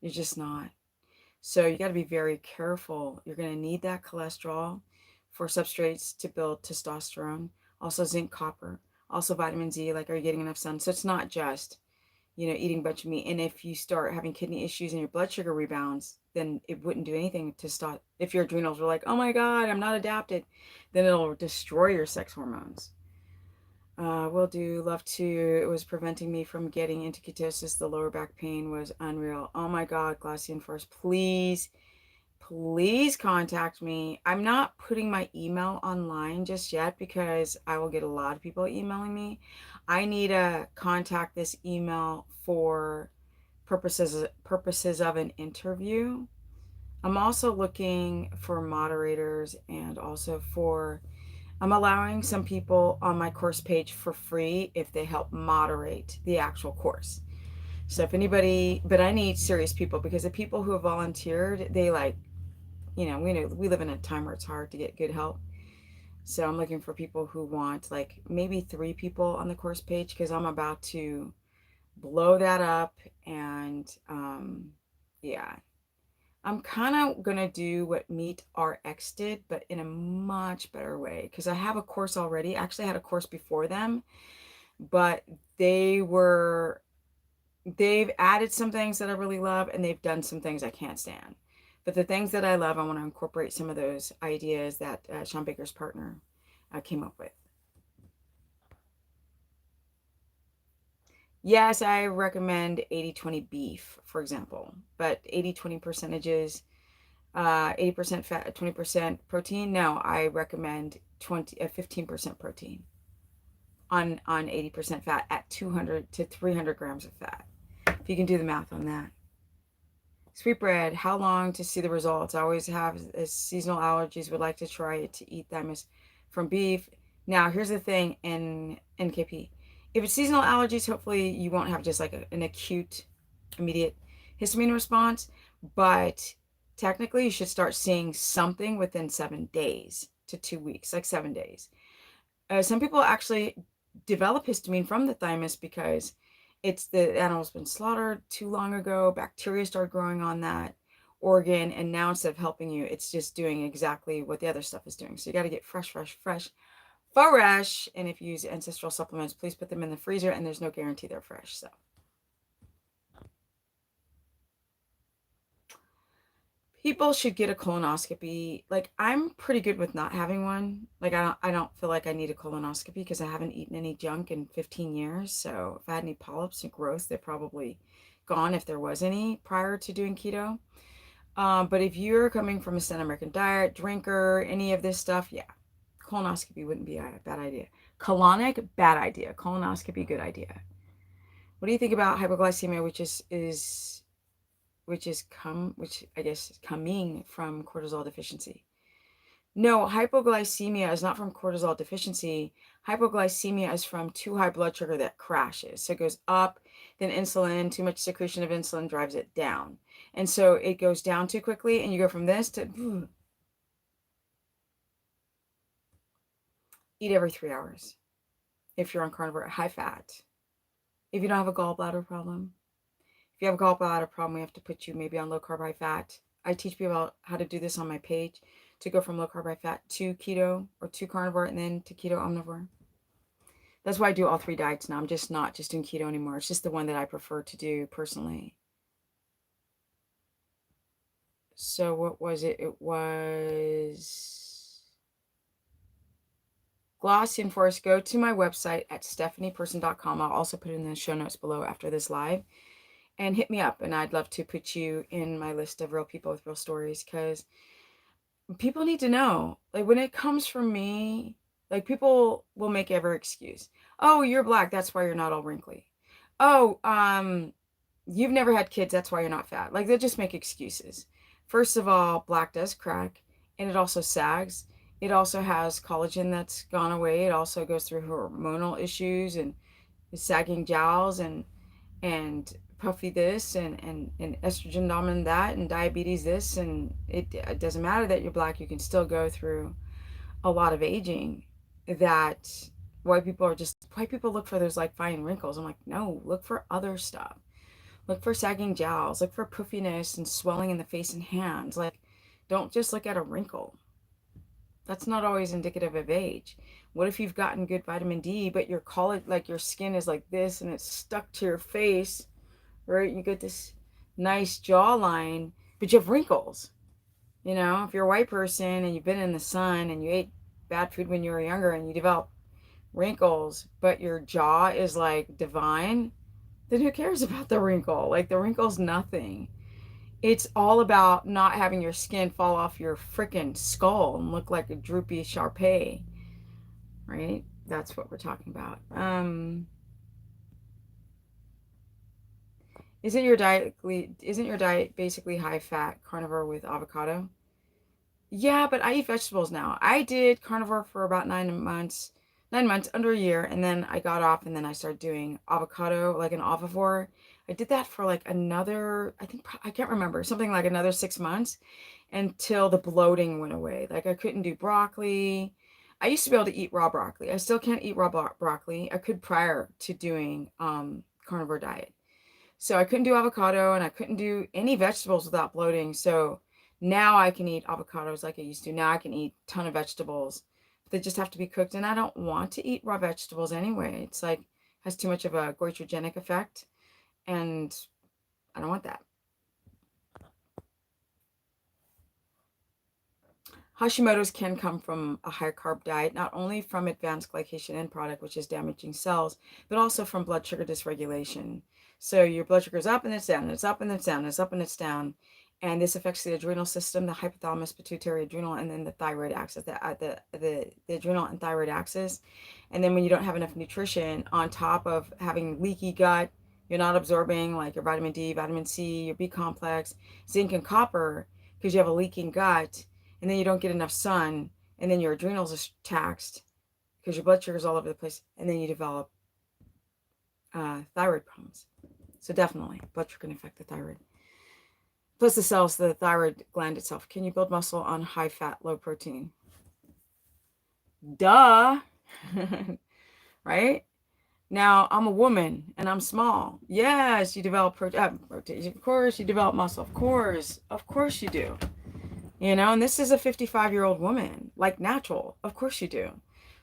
You're just not. So you got to be very careful. You're going to need that cholesterol for substrates to build testosterone. Also zinc, copper, also vitamin Z. Like, are you getting enough sun? So it's not just, you know, eating a bunch of meat. And if you start having kidney issues and your blood sugar rebounds, then it wouldn't do anything to stop. If your adrenals were like, oh my God, I'm not adapted, then it'll destroy your sex hormones. Will do. Love to. It was preventing me from getting into ketosis. The lower back pain was unreal. Oh my God, Glacian Force, please contact me. I'm not putting my email online just yet because I will get a lot of people emailing me. I need to contact this email for purposes of an interview. I'm also looking for moderators and also I'm allowing some people on my course page for free if they help moderate the actual course. So if anybody, but I need serious people because the people who have volunteered, they like, you know we live in a time where it's hard to get good help. So I'm looking for people who want like maybe 3 people on the course page because I'm about to blow that up. And yeah, I'm kind of going to do what Meet RX did, but in a much better way because I have a course already. Actually, I had a course before them, but they've added some things that I really love and they've done some things I can't stand. But the things that I love, I want to incorporate some of those ideas that Sean Baker's partner came up with. Yes, I recommend 80-20 beef, for example, but 80-20 percentages, 80% fat, 20% protein. No, I recommend 15% protein on 80% fat at 200 to 300 grams of fat. If you can do the math on that. Sweetbread, how long to see the results? I always have seasonal allergies, would like to try it to eat thymus from beef. Now, here's the thing in NKP. If it's seasonal allergies, hopefully you won't have just like an acute, immediate histamine response. But technically, you should start seeing something within 7 days to 2 weeks, like 7 days. Some people actually develop histamine from the thymus because it's the animal's been slaughtered too long ago. Bacteria start growing on that organ, and now instead of helping you, it's just doing exactly what the other stuff is doing. So you got to get fresh. And if you use ancestral supplements, please put them in the freezer, and there's no guarantee they're fresh. So people should get a colonoscopy. Like, I'm pretty good with not having one. Like, I don't feel like I need a colonoscopy because I haven't eaten any junk in 15 years. So if I had any polyps and growth, they're probably gone if there was any prior to doing keto. But if you're coming from a standard American diet, drinker, any of this stuff, yeah, colonoscopy wouldn't be a bad idea. Colonic, bad idea. Colonoscopy, good idea. What do you think about hypoglycemia, which I guess is coming from cortisol deficiency? No, hypoglycemia is not from cortisol deficiency. Hypoglycemia is from too high blood sugar that crashes. So it goes up, then insulin, too much secretion of insulin drives it down. And so it goes down too quickly, and you go from this to eat every 3 hours. If you're on carnivore, high fat. If you don't have a gallbladder problem, If you have a gallbladder problem, we have to put you maybe on low carb, high fat. I teach people how to do this on my page, to go from low carb, high fat to keto, or to carnivore, and then to keto omnivore. That's why I do all 3 diets now. I'm just not just doing keto anymore. It's just the one that I prefer to do personally. So what was it? It was Glossian Forest. Go to my website at stephanieperson.com. I'll also put it in the show notes below after this live. And hit me up, and I'd love to put you in my list of real people with real stories, because people need to know, like, when it comes from me, like, people will make every excuse. Oh, you're black, that's why you're not all wrinkly. Oh, you've never had kids, that's why you're not fat. Like, they'll just make excuses. First of all, black does crack, and it also sags. It also has collagen that's gone away. It also goes through hormonal issues and sagging jowls and puffy this and estrogen dominant that and diabetes this, and it doesn't matter that you're black. You can still go through a lot of aging that white people look for those like fine wrinkles. I'm like, no, look for other stuff. Look for sagging jowls, look for puffiness and swelling in the face and hands. Like, don't just look at a wrinkle. That's not always indicative of age. What if you've gotten good vitamin D, but your your skin is like this and it's stuck to your face, right? You get this nice jawline, but you have wrinkles. You know, if you're a white person and you've been in the sun and you ate bad food when you were younger and you develop wrinkles, but your jaw is like divine, then who cares about the wrinkle? Like, the wrinkle's nothing. It's all about not having your skin fall off your freaking skull and look like a droopy Shar-Pei, right? That's what we're talking about. Isn't your diet basically high fat carnivore with avocado? Yeah, but I eat vegetables now. I did carnivore for about 9 months, under a year, and then I got off, and then I started doing avocado, like an avivore. I did that for like another, I can't remember, something like another 6 months, until the bloating went away. Like, I couldn't do broccoli. I used to be able to eat raw broccoli. I still can't eat raw broccoli. I could prior to doing carnivore diet. So I couldn't do avocado, and I couldn't do any vegetables without bloating. So now I can eat avocados like I used to. Now I can eat a ton of vegetables. They just have to be cooked, and I don't want to eat raw vegetables anyway. It's like, has too much of a goitrogenic effect, and I don't want that. Hashimoto's can come from a high carb diet, not only from advanced glycation end product, which is damaging cells, but also from blood sugar dysregulation. So your blood sugar is up and it's down, and it's up and it's down, and it's up and it's down. And this affects the adrenal system, the hypothalamus, pituitary, adrenal, and then the thyroid axis, the adrenal and thyroid axis. And then when you don't have enough nutrition, on top of having leaky gut, you're not absorbing like your vitamin D, vitamin C, your B complex, zinc, and copper, because you have a leaking gut, and then you don't get enough sun, and then your adrenals are taxed because your blood sugar is all over the place, and then you develop thyroid problems. So definitely, blood sugar can affect the thyroid. Plus the cells, the thyroid gland itself. Can you build muscle on high fat, low protein? Duh. Right? Now, I'm a woman and I'm small. Yes, you develop protein. Of course, you develop muscle. Of course you do. You know, and this is a 55-year-old woman, like natural. Of course you do.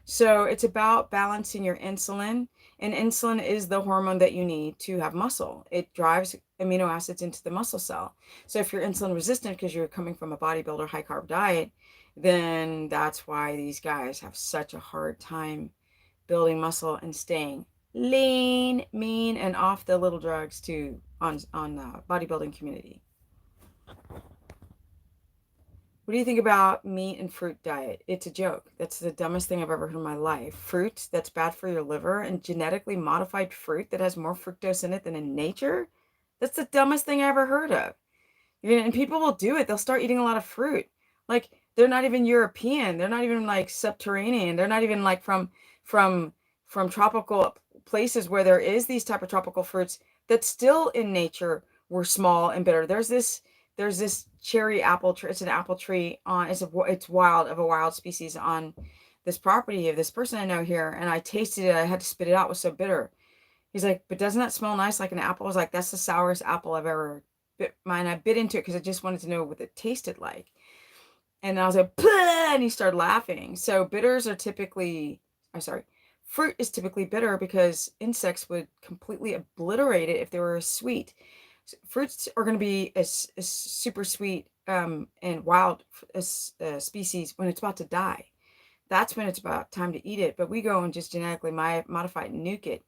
So it's about balancing your insulin, and insulin is the hormone that you need to have muscle. It drives amino acids into the muscle cell. So if you're insulin resistant because you're coming from a bodybuilder high carb diet, then that's why these guys have such a hard time building muscle and staying lean, mean, and off the little drugs too on bodybuilding community. What do you think about meat and fruit diet? It's a joke. That's the dumbest thing I've ever heard in my life. Fruit that's bad for your liver, and genetically modified fruit that has more fructose in it than in nature? That's the dumbest thing I ever heard of. And people will do it. They'll start eating a lot of fruit. Like, they're not even European. They're not even like subterranean. They're not even like from tropical places where there is these type of tropical fruits that still in nature were small and bitter. There's this cherry apple tree. It's an apple tree on, it's wild, of a wild species on this property of this person I know here. And I tasted it. I had to spit it out. It was so bitter. He's like, but doesn't that smell nice like an apple? I was like, that's the sourest apple I've ever bit. Mine, I bit into it because I just wanted to know what it tasted like. And I was like, "Bleh!" And he started laughing. So bitters are typically, I'm sorry, fruit is typically bitter because insects would completely obliterate it if they were sweet. Fruits are going to be a super sweet and wild species when it's about to die. That's when it's about time to eat it. But we go and just genetically modify it and nuke it.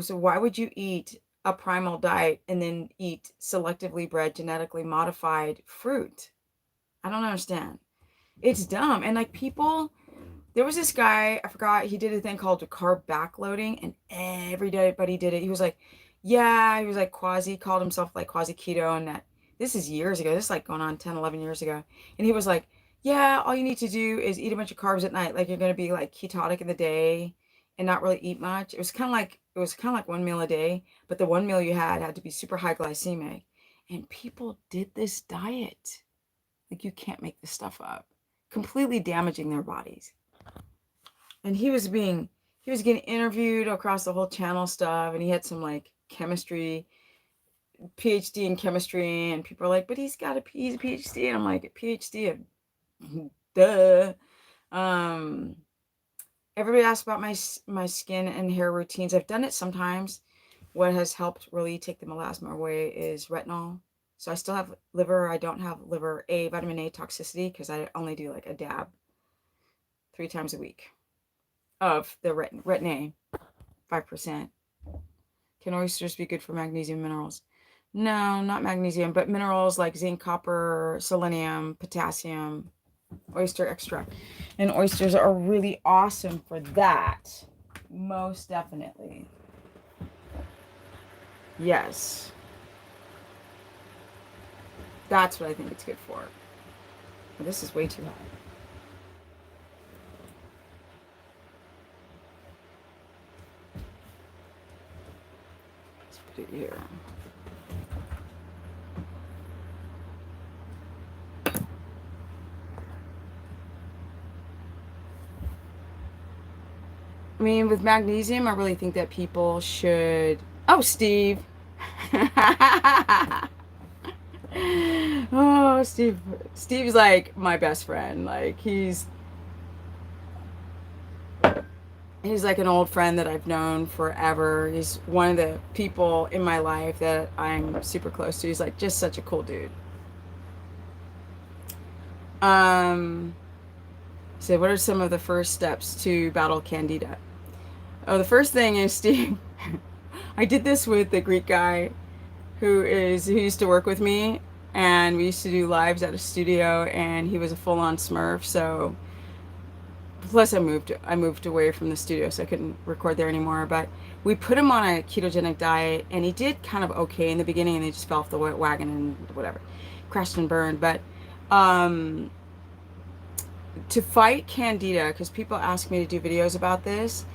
So why would you eat a primal diet and then eat selectively bred, genetically modified fruit? I don't understand. It's dumb. And like people, there was this guy, I forgot, he did a thing called carb backloading, and everybody did it. He was like, yeah, he was like called himself like quasi keto, and that this is years ago. This is like going on 10, 11 years ago. And he was like, yeah, all you need to do is eat a bunch of carbs at night. Like you're going to be like ketotic in the day and not really eat much. It was kind of like one meal a day, but the one meal you had to be super high glycemic. And people did this diet. Like you can't make this stuff up. Completely damaging their bodies. And he was getting interviewed across the whole channel stuff, and he had some like chemistry, PhD in chemistry, and people are like, but he's a PhD, and I'm like, a PhD of duh. Everybody asks about my skin and hair routines. I've done it sometimes. What has helped really take the melasma away is retinol. So I still have liver. I don't have liver vitamin A toxicity because I only do like a dab 3 times a week of the retin A, 5%. Can oysters be good for magnesium minerals? No, not magnesium, but minerals like zinc, copper, selenium, potassium, oyster extract. And oysters are really awesome for that. Most definitely. Yes. That's what I think it's good for. This is way too high. Let's put it here. I mean, with magnesium, I really think that people should... Oh, Steve. Oh, Steve. Steve's like my best friend. Like he's like an old friend that I've known forever. He's one of the people in my life that I'm super close to. He's like just such a cool dude. So what are some of the first steps to battle candida? Oh, the first thing is, Steve, I did this with the Greek guy who used to work with me, and we used to do lives at a studio, and he was a full-on Smurf. So plus I moved away from the studio, so I couldn't record there anymore. But we put him on a ketogenic diet, and he did kind of okay in the beginning, and he just fell off the wagon and whatever, crashed and burned. But to fight candida, because people ask me to do videos about this,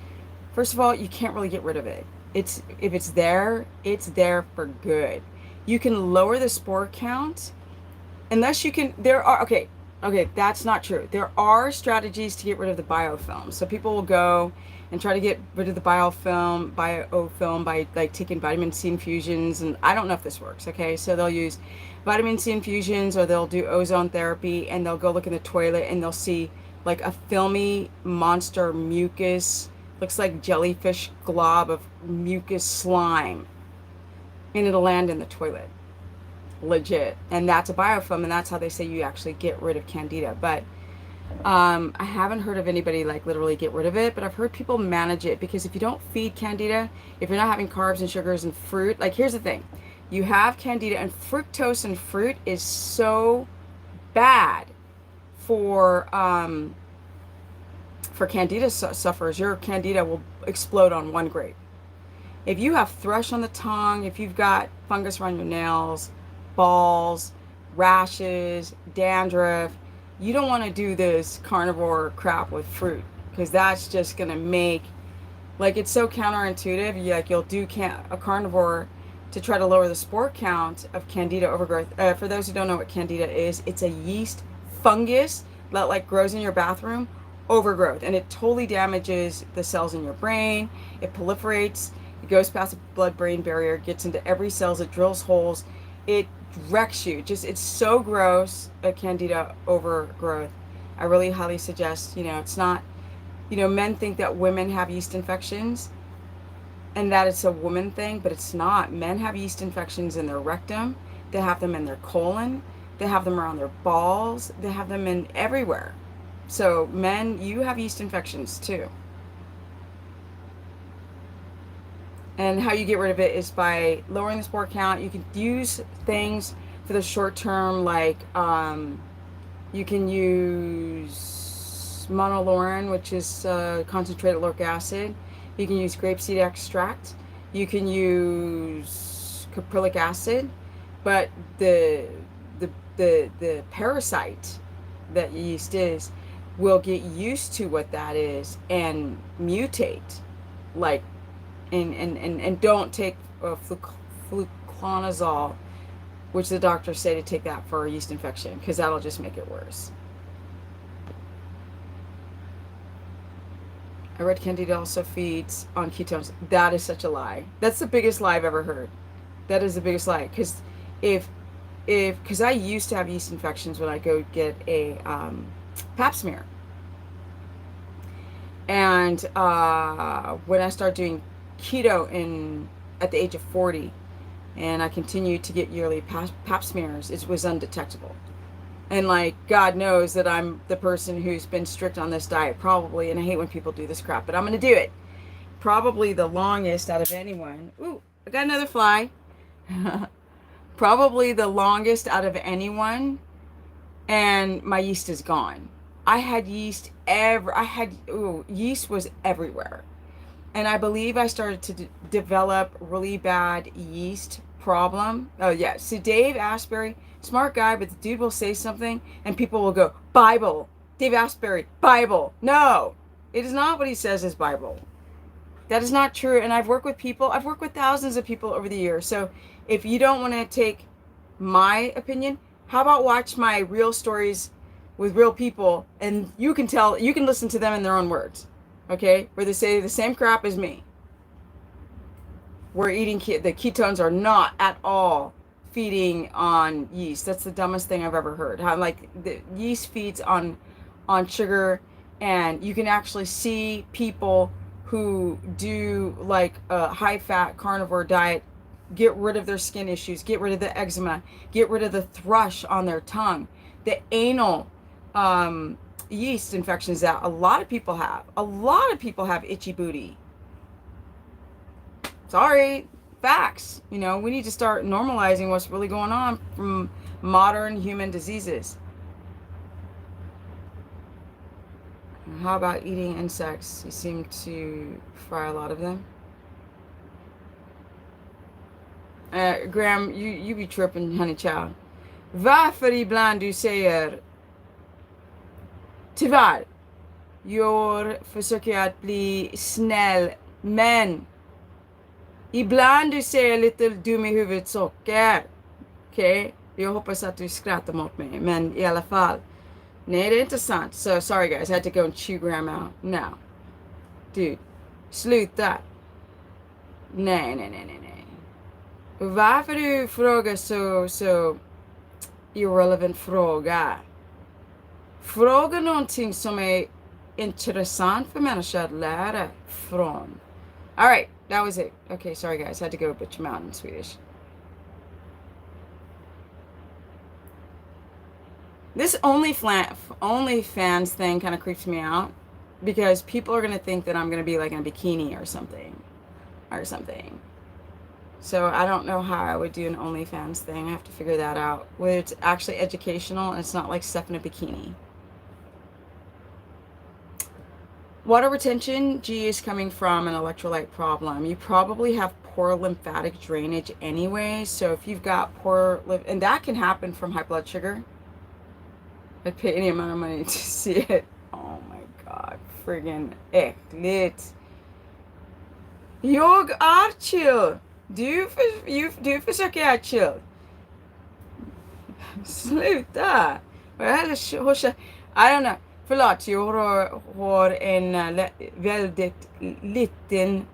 first of all, you can't really get rid of it. If it's there for good. You can lower the spore count, unless you can. Okay, that's not true. There are strategies to get rid of the biofilm. So people will go and try to get rid of the biofilm by like taking vitamin C infusions, and I don't know if this works. Okay, so they'll use vitamin C infusions, or they'll do ozone therapy, and they'll go look in the toilet and they'll see like a filmy monster mucus, looks like jellyfish glob of mucus slime, and it'll land in the toilet. Legit. And that's a biofilm, and that's how they say you actually get rid of candida. But I haven't heard of anybody like literally get rid of it, but I've heard people manage it, because if you don't feed candida, if you're not having carbs and sugars and fruit, like here's the thing, you have candida, and fructose in fruit is so bad for candida sufferers. Your candida will explode on 1 grape. If you have thrush on the tongue, if you've got fungus around your nails, balls, rashes, dandruff, you don't want to do this carnivore crap with fruit, because that's just going to make, like, it's so counterintuitive. You'll do a carnivore to try to lower the spore count of candida overgrowth. For those who don't know what candida is, it's a yeast fungus that like grows in your bathroom, overgrowth, and it totally damages the cells in your brain. It proliferates. It goes past the blood-brain barrier, gets into every cell, it drills holes, it wrecks you. Just, it's so gross, a candida overgrowth. I really highly suggest, it's not, men think that women have yeast infections and that it's a woman thing, but it's not. Men have yeast infections in their rectum, they have them in their colon, they have them around their balls, they have them in everywhere. So men, you have yeast infections too. And how you get rid of it is by lowering the spore count. You can use things for the short term, like you can use monolaurin, which is concentrated lauric acid. You can use grapeseed extract. You can use caprylic acid. But the parasite that yeast is will get used to what that is and mutate, like, and don't take fluconazole, which the doctors say to take that for a yeast infection, because that'll just make it worse. I read candida also feeds on ketones. That is such a lie. That's the biggest lie I've ever heard. That is the biggest lie, because because I used to have yeast infections when I go get a pap smear, and when I started doing keto at the age of 40, and I continued to get yearly pap smears, it was undetectable. And like, God knows that I'm the person who's been strict on this diet probably, and I hate when people do this crap, but I'm going to do it. Probably the longest out of anyone. Ooh, I got another fly. Probably the longest out of anyone, and my yeast is gone. I had yeast yeast was everywhere. And I believe I started to develop really bad yeast problem. Oh yeah, so Dave Asbury, smart guy, but the dude will say something and people will go, Bible, Dave Asbury, Bible. No, it is not what he says is Bible. That is not true. And I've worked with thousands of people over the years. So if you don't want to take my opinion, how about watch my real stories with real people, and you can listen to them in their own words. Okay, where they say the same crap as me. We're eating the ketones are not at all feeding on yeast. That's the dumbest thing I've ever heard. How, like, the yeast feeds on sugar, and you can actually see people who do like a high fat carnivore diet get rid of their skin issues, get rid of the eczema, get rid of the thrush on their tongue, the anal yeast infections that a lot of people have. A lot of people have itchy booty. Sorry, facts. We need to start normalizing what's really going on from modern human diseases. How about eating insects? You seem to fry a lot of them. Graham, you be tripping, honey child. Varför ibland du säger tyvärr, jag försöker att bli snäll, men ibland du säger lite dum i huvudet socker. Okej? Jag hoppas att du skrattar mot mig, men i alla fall. Nej, det är inte sant. So, sorry guys, I had to go and chew Graham out. No. Dude, sluta. Nej. Varför du frågar så irrelevant fråga? Fråga någonting som är intressant för människor att lära från. Alright, that was it. Okay, sorry guys, I had to go bitch him out in Swedish. This OnlyFans thing kind of creeps me out, because people are going to think that I'm going to be like in a bikini or something. So I don't know how I would do an OnlyFans thing. I have to figure that out. Whether it's actually educational and it's not like stuff in a bikini. Water retention, G, is coming from an electrolyte problem. You probably have poor lymphatic drainage anyway. So if you've got and that can happen from high blood sugar. I'd pay any amount of money to see it. Oh my god, friggin' äckligt. Jag är chill. Du försöker är chill. Sluta. I don't know. Förlåt, jag har en väldigt liten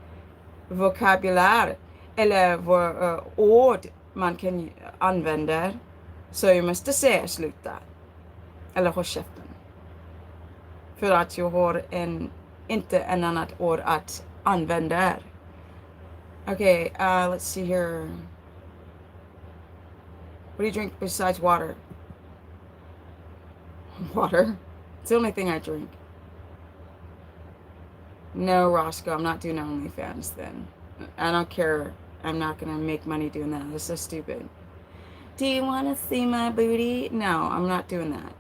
vokabulär eller ord man kan använda. Så jag måste säga sluta. Eller håll käften. För att jag har inte en annat ord att använda. Okay, let's see here. What do you drink besides water? Water? It's the only thing I drink. No, Roscoe, I'm not doing OnlyFans then. I don't care. I'm not going to make money doing that. That's so stupid. Do you want to see my booty? No, I'm not doing that.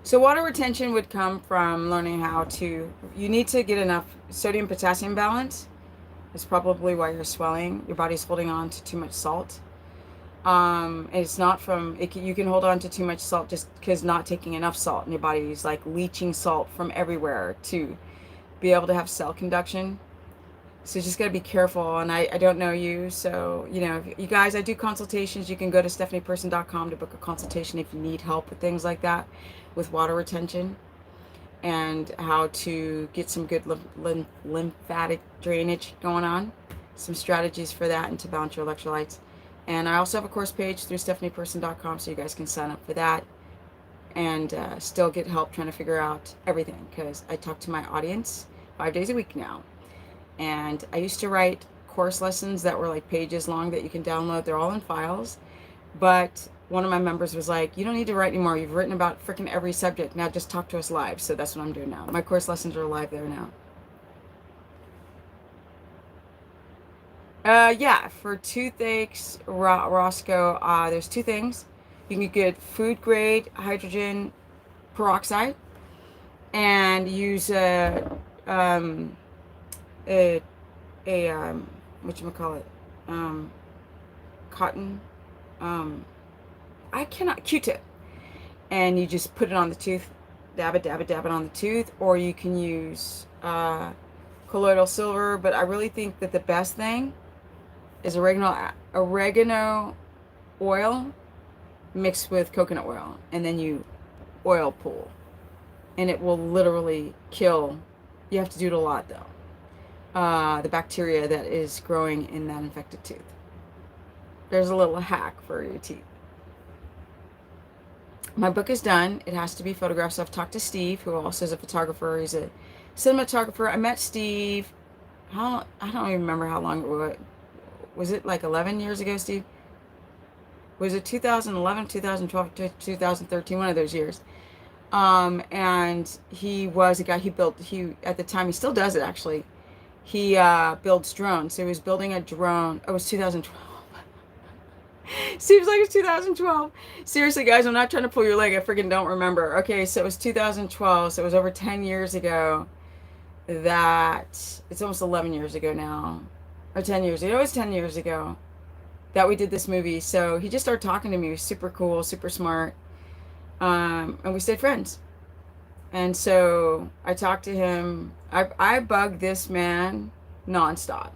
So water retention would come from learning how to, you need to get enough sodium potassium balance. That's probably why you're swelling. Your body's holding on to too much salt. It's not from, you can hold on to too much salt just because not taking enough salt, and your body is like leaching salt from everywhere to be able to have cell conduction. So you just got to be careful. And I don't know you, so you know, if you guys, I do consultations. You can go to stephanieperson.com to book a consultation if you need help with things like that, with water retention and how to get some good lymphatic drainage going on, some strategies for that, and to balance your electrolytes. And I also have a course page through stephanieperson.com, so you guys can sign up for that and still get help trying to figure out everything, because I talk to my audience 5 days a week now. And I used to write course lessons that were like pages long that you can download. They're all in files. But one of my members was like, you don't need to write anymore. You've written about freaking every subject. Now just talk to us live. So that's what I'm doing now. My course lessons are live there now. Yeah, for toothaches, Roscoe, there's two things. You can get food grade hydrogen peroxide and use whatchamacallit, cotton, I cannot, Q-tip, and you just put it on the tooth, dab it on the tooth, or you can use colloidal silver, but I really think that the best thing is oregano oil mixed with coconut oil, and then you oil pull, and it will literally kill, you have to do it a lot though, the bacteria that is growing in that infected tooth. There's a little hack for your teeth. My book is done. It has to be photographed, so I've talked to Steve, who also is a photographer. He's a cinematographer. I met Steve, I don't even remember how long it was. Was it like 11 years ago, Steve? Was it 2011, 2012, 2013, one of those years? And he was a guy, at the time, he still does it actually. He builds drones. So he was building a drone. It was 2012. Seems like it's 2012. Seriously, guys, I'm not trying to pull your leg. I freaking don't remember. Okay, so it was 2012. So it was over 10 years ago that, it's almost 11 years ago now. Or 10 years ago. It was 10 years ago that we did this movie. So he just started talking to me. He was super cool, super smart. And we stayed friends. And so I talked to him. I bugged this man nonstop.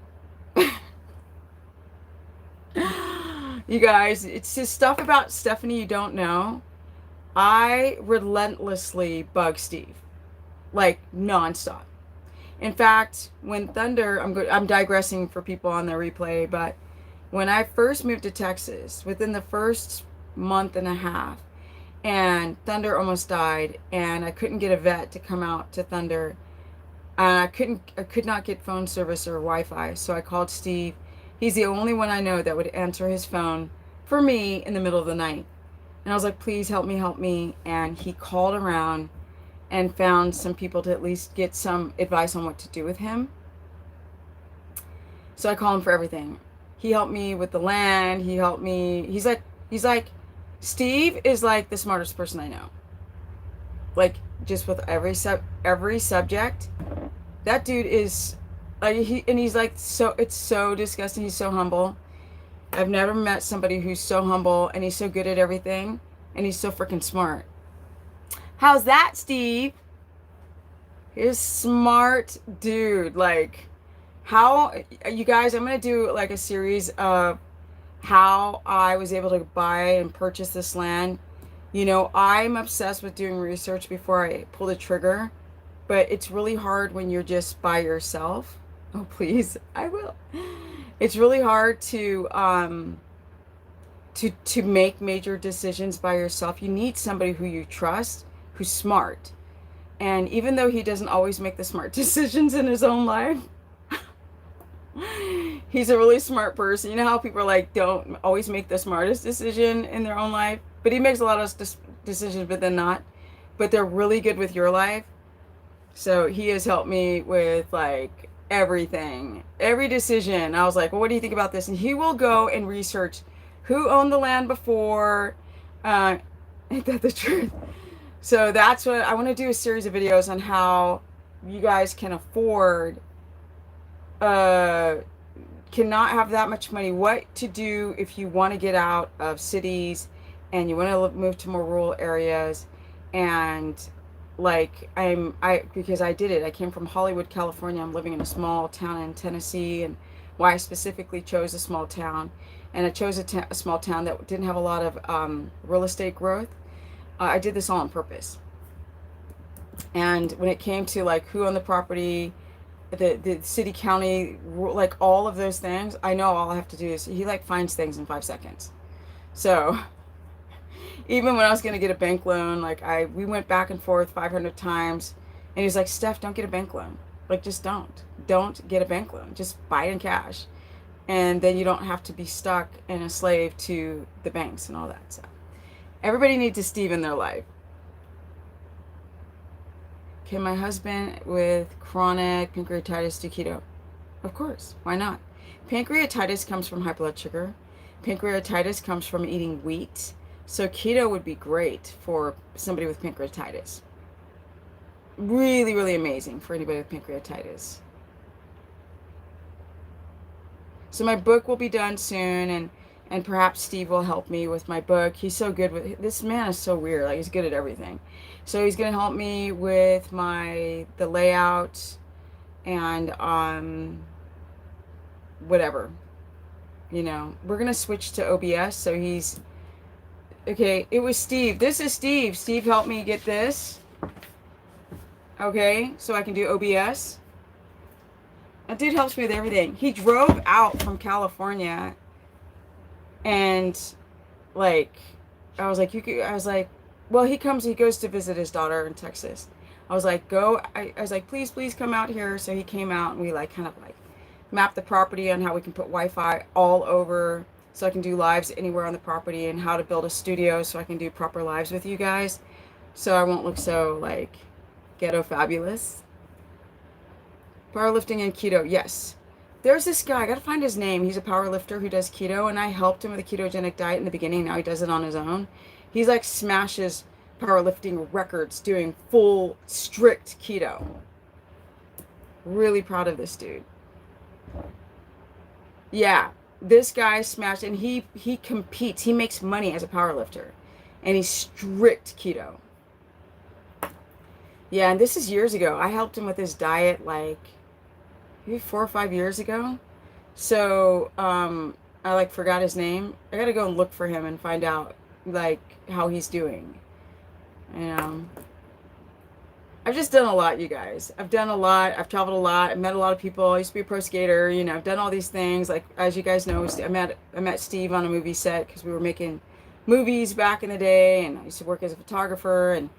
You guys, it's just stuff about Stephanie you don't know. I relentlessly bug Steve, like nonstop. In fact, when Thunder, I'm digressing for people on the replay, but when I first moved to Texas, within the first month and a half, and Thunder almost died, and I couldn't get a vet to come out to Thunder, and I could not get phone service or Wi-Fi, so I called Steve. He's the only one I know that would answer his phone for me in the middle of the night. And I was like, please help me. And he called around and found some people to at least get some advice on what to do with him. So I call him for everything. He helped me with the land. He helped me. He's like, Steve is like the smartest person I know. Like, just with every subject. That dude is... he's like, so, it's so disgusting. He's so humble. I've never met somebody who's so humble, and he's so good at everything, and he's so freaking smart. How's that, Steve? He's smart dude. Like, how, you guys, I'm going to do like a series of how I was able to buy and purchase this land. You know, I'm obsessed with doing research before I pull the trigger, but it's really hard when you're just by yourself. Oh, please, I will. It's really hard to make major decisions by yourself. You need somebody who you trust, who's smart. And even though he doesn't always make the smart decisions in his own life, he's a really smart person. You know how people are like, don't always make the smartest decision in their own life, but he makes a lot of decisions, but then not. But they're really good with your life. So he has helped me with like everything, every decision. I was like, well, what do you think about this? And he will go and research who owned the land before. Ain't that the truth? So that's what I want to do, a series of videos on how you guys can afford, cannot have that much money, what to do if you want to get out of cities and you want to move to more rural areas. And like because I did it. I came from Hollywood, California. I'm living in a small town in Tennessee, and why I specifically chose a small town. And I chose a small town that didn't have a lot of real estate growth. I did this all on purpose. And when it came to like who owned the property, the city, county, like all of those things, I know all I have to do is, he like finds things in 5 seconds. So even when I was going to get a bank loan, like we went back and forth 500 times, and he's like, Steph, don't get a bank loan. Like, just don't get a bank loan. Just buy it in cash. And then you don't have to be stuck and a slave to the banks and all that stuff. Everybody needs a Steve in their life. Can my husband with chronic pancreatitis do keto? Of course. Why not? Pancreatitis comes from high blood sugar. Pancreatitis comes from eating wheat. So keto would be great for somebody with pancreatitis. Really, really amazing for anybody with pancreatitis. So my book will be done soon, and perhaps Steve will help me with my book. He's so good with, this man is so weird, like he's good at everything. So he's going to help me with the layout and whatever. You know, we're going to switch to OBS. So he's okay. It was Steve. This is Steve. Steve helped me get this. Okay, so I can do OBS. That dude helps me with everything. He drove out from California, and like I was like, well, he goes to visit his daughter in Texas. I was like, I was like, please come out here. So he came out, and we like kind of like mapped the property on how we can put Wi-Fi all over, so I can do lives anywhere on the property, and how to build a studio so I can do proper lives with you guys, so I won't look so like ghetto fabulous. Powerlifting and keto, yes. There's this guy, I gotta find his name. He's a powerlifter who does keto, and I helped him with a ketogenic diet in the beginning. Now he does it on his own. He's like smashes powerlifting records doing full strict keto. Really proud of this dude. Yeah, this guy smashed, and he competes. He makes money as a powerlifter, and he's strict keto. Yeah, and this is years ago. I helped him with his diet like maybe 4 or 5 years ago. So I like forgot his name. I gotta go and look for him and find out like how he's doing. You know, I've just done a lot, you guys. I've done a lot. I've traveled a lot. I've met a lot of people. I used to be a pro skater. You know, I've done all these things. Like, as you guys know, I met Steve on a movie set because we were making movies back in the day, and I used to work as a photographer and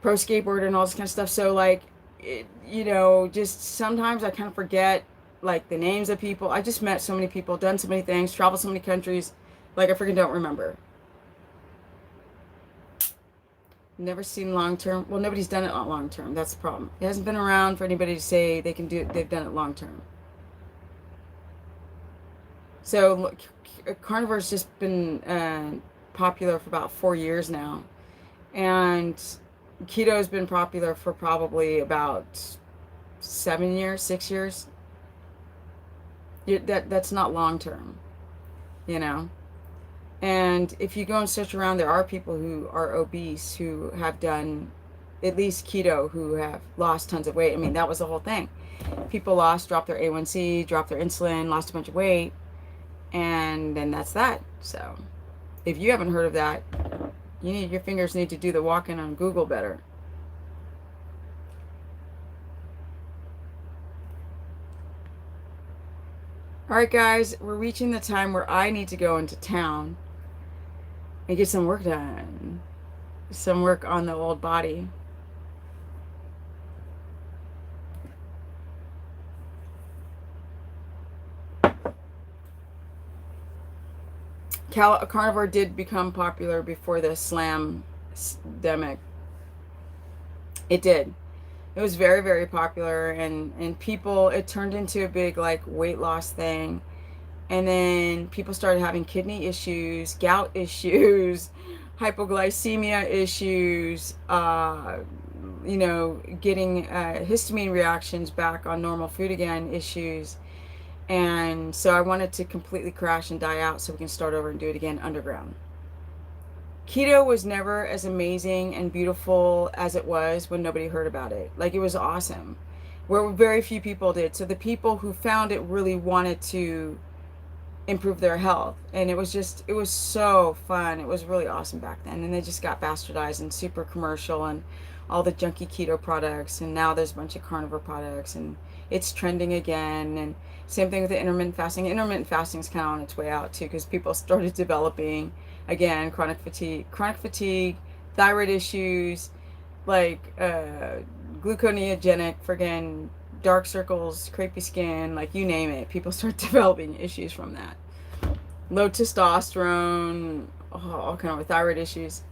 pro skateboarder and all this kind of stuff. So like, you know, just sometimes I kind of forget like the names of people. I just met so many people, done so many things, traveled so many countries, like I freaking don't remember. Never seen long term. Well, nobody's done it long term. That's the problem. It hasn't been around for anybody to say they can do it. They've done it long term. So Carnivore's just been popular for about 4 years now, and keto has been popular for probably about 7 years, 6 years. That's not long term, you know. And if you go and search around, there are people who are obese who have done at least keto, who have lost tons of weight. I mean, that was the whole thing. People dropped their A1C, dropped their insulin, lost a bunch of weight, And then that's that. So if you haven't heard of that, your fingers need to do the walking on Google better. All right, guys, we're reaching the time where I need to go into town and get some work done. Some work on the old body. Carnivore did become popular before the slam-demic. It did. It was very, very popular, and people, it turned into a big like weight loss thing. And then people started having kidney issues, gout issues, hypoglycemia issues, getting histamine reactions back on normal food again issues. And so I wanted to completely crash and die out so we can start over and do it again underground. Keto was never as amazing and beautiful as it was when nobody heard about it. Like, it was awesome. Where very few people did. So the people who found it really wanted to improve their health, and it was so fun. It was really awesome back then, and they just got bastardized and super commercial, and all the junky keto products, and now there's a bunch of carnivore products, and it's trending again. And same thing with the intermittent fasting. Intermittent fasting is kind of on its way out too, because people started developing again chronic fatigue, thyroid issues, like gluconeogenic, friggin' dark circles, crepey skin, like you name it. People start developing issues from that. Low testosterone, all kind of thyroid issues.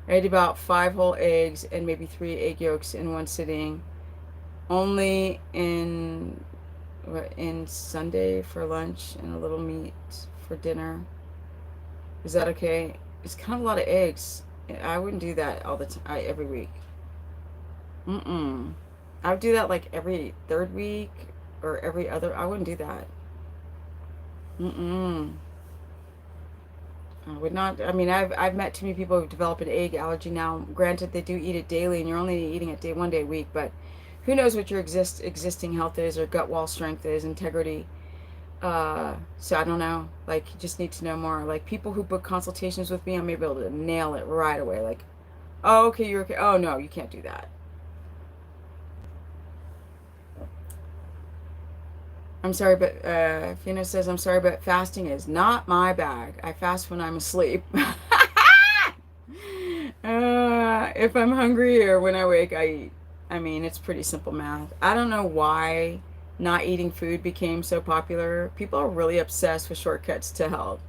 I ate about 5 whole eggs and maybe 3 egg yolks in one sitting. Only in Sunday for lunch and a little meat for dinner. Is that okay? It's kind of a lot of eggs. I wouldn't do that all the time, every week. I would do that like every 3rd week or every other. I wouldn't do that. I would not. I mean, I've met too many people who develop an egg allergy now. Granted, they do eat it daily, and you're only eating it one day a week. But who knows what your existing health is, or gut wall strength is, integrity. So I don't know. Like, you just need to know more. Like, people who book consultations with me, I may be able to nail it right away. Like, oh, okay, you're okay. Oh no, you can't do that. I'm sorry, but Fina says, I'm sorry, but fasting is not my bag. I fast when I'm asleep. If I'm hungry or when I wake, I eat. I mean, it's pretty simple math. I don't know why not eating food became so popular. People are really obsessed with shortcuts to health.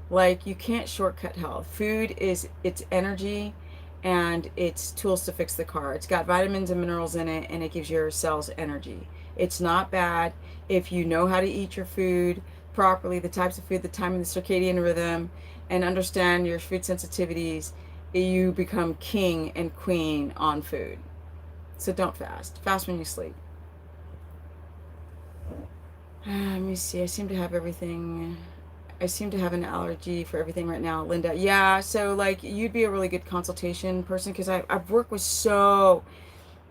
Like, you can't shortcut health. Food is its energy and it's tools to fix the car. It's got vitamins and minerals in it, and it gives your cells energy. It's not bad if you know how to eat your food properly, the types of food, the time of the circadian rhythm, and understand your food sensitivities. You become king and queen on food. So don't fast. Fast when you sleep. Let me see. I seem to have everything. I seem to have an allergy for everything right now, Linda. Yeah, so like you'd be a really good consultation person, because I've worked with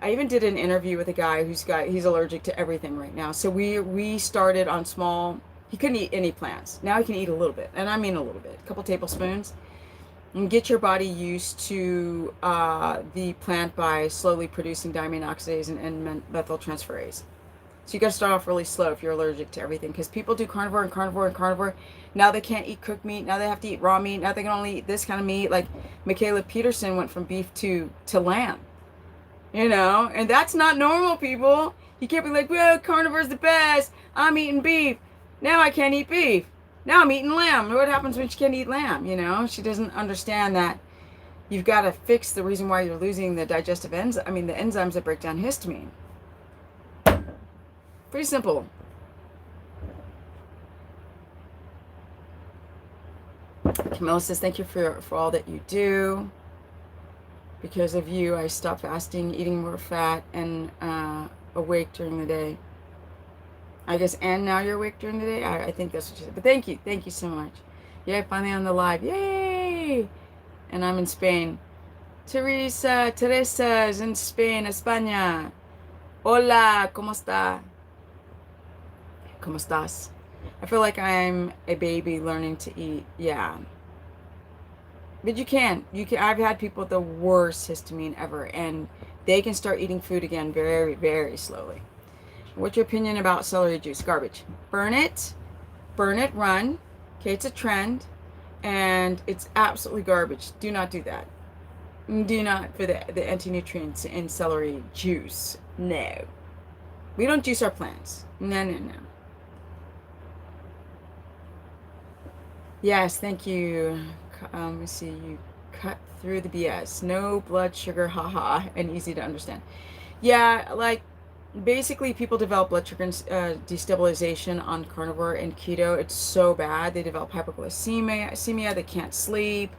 I even did an interview with a guy he's allergic to everything right now. So we started on small. He couldn't eat any plants. Now he can eat a little bit, and I mean a little bit, a couple tablespoons, and get your body used to the plant by slowly producing diamine oxidase and methyltransferase. So you got to start off really slow if you're allergic to everything, because people do carnivore and carnivore and carnivore. Now they can't eat cooked meat. Now they have to eat raw meat. Now they can only eat this kind of meat. Like Michaela Peterson went from beef to lamb, and that's not normal, people. You can't be like, well, carnivore's the best. I'm eating beef. Now I can't eat beef. Now I'm eating lamb. What happens when she can't eat lamb? She doesn't understand that you've got to fix the reason why you're losing the digestive enzymes. I mean, the enzymes that break down histamine. Pretty simple. Camilla says, thank you for all that you do. Because of you, I stopped fasting, eating more fat, and awake during the day. I guess, and now you're awake during the day? I think that's what you said. But thank you so much. Yay, finally on the live. Yay! And I'm in Spain. Teresa is in Spain, España. Hola, ¿cómo está? ¿Cómo estás? I feel like I'm a baby learning to eat. Yeah. But you can. You can. I've had people with the worst histamine ever, and they can start eating food again very, very slowly. What's your opinion about celery juice? Garbage. Burn it. Burn it, run. Okay, it's a trend, and it's absolutely garbage. Do not do that. Do not for the anti-nutrients in celery juice. No. We don't juice our plants. No, no, no. Yes, thank you. Let me see. You cut through the BS. No blood sugar, haha, and easy to understand. Yeah, like basically people develop blood sugar destabilization on carnivore and keto. It's so bad. They develop hypoglycemia, they can't sleep.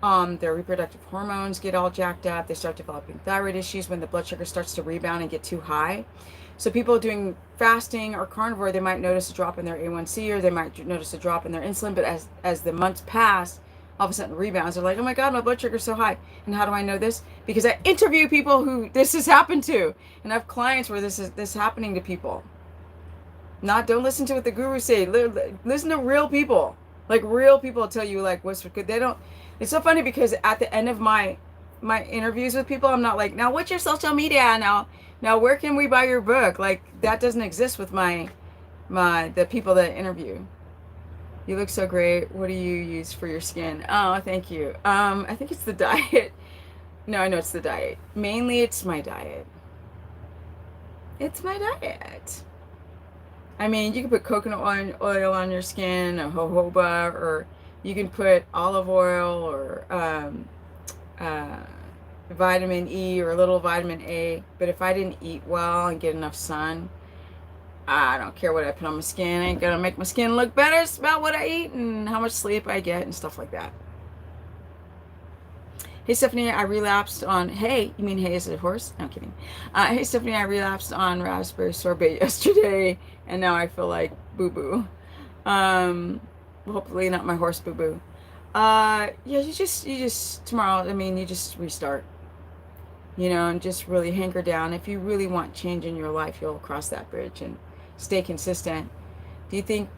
Their reproductive hormones get all jacked up. They start developing thyroid issues when the blood sugar starts to rebound and get too high. So people doing fasting or carnivore, they might notice a drop in their A1C, or they might notice a drop in their insulin. But as the months pass, all of a sudden it rebounds. They're like, oh my God, my blood sugar's so high. And how do I know this? Because I interview people who this has happened to. And I have clients where this is happening to people. Don't listen to what the gurus say. Listen to real people. Like real people tell you like what's good. They don't. It's so funny because at the end of my interviews with people, I'm not like, now what's your social media? Now where can we buy your book? Like that doesn't exist with the people that I interview. You look so great. What do you use for your skin? Oh, thank you. I think it's the diet. No, I know it's the diet. Mainly it's my diet. It's my diet. I mean, you can put coconut oil on your skin, or jojoba, or you can put olive oil, or uh, vitamin E, or a little vitamin A. But if I didn't eat well and get enough sun, I don't care what I put on my skin. I ain't gonna make my skin look better. It's about what I eat and how much sleep I get and stuff like that. Hey Stephanie, I relapsed on, hey, you mean hey is a horse? No, I'm kidding. Hey Stephanie, I relapsed on raspberry sorbet yesterday, and now I feel like boo-boo. Hopefully not my horse boo-boo. Yeah, you just, tomorrow, I mean, you just restart, and just really hanker down. If you really want change in your life, you'll cross that bridge and stay consistent. Do you think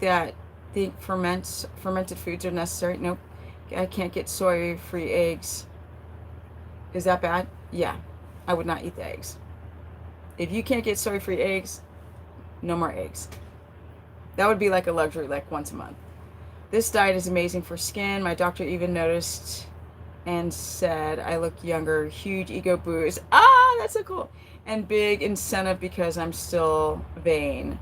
fermented foods are necessary? Nope. I can't get soy-free eggs. Is that bad? Yeah. I would not eat the eggs. If you can't get soy-free eggs, no more eggs. That would be like a luxury, like once a month. This diet is amazing for skin. My doctor even noticed and said I look younger. Huge ego boost. Ah, that's so cool. And big incentive because I'm still vain.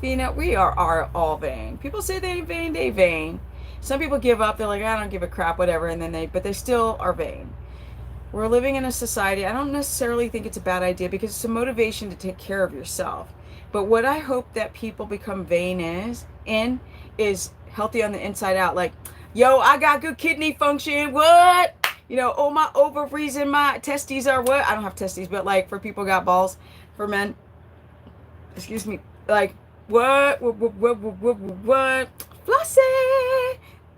We are all vain. People say they vain. Some people give up. They're like, I don't give a crap, whatever. And then but they still are vain. We're living in a society, I don't necessarily think it's a bad idea because it's a motivation to take care of yourself. But what I hope that people become vain is healthy on the inside out. Like, yo, I got good kidney function. What? Oh, my ovaries and my testes are what? I don't have testes, but like for people who got balls, for men, excuse me, like, what? Flossy.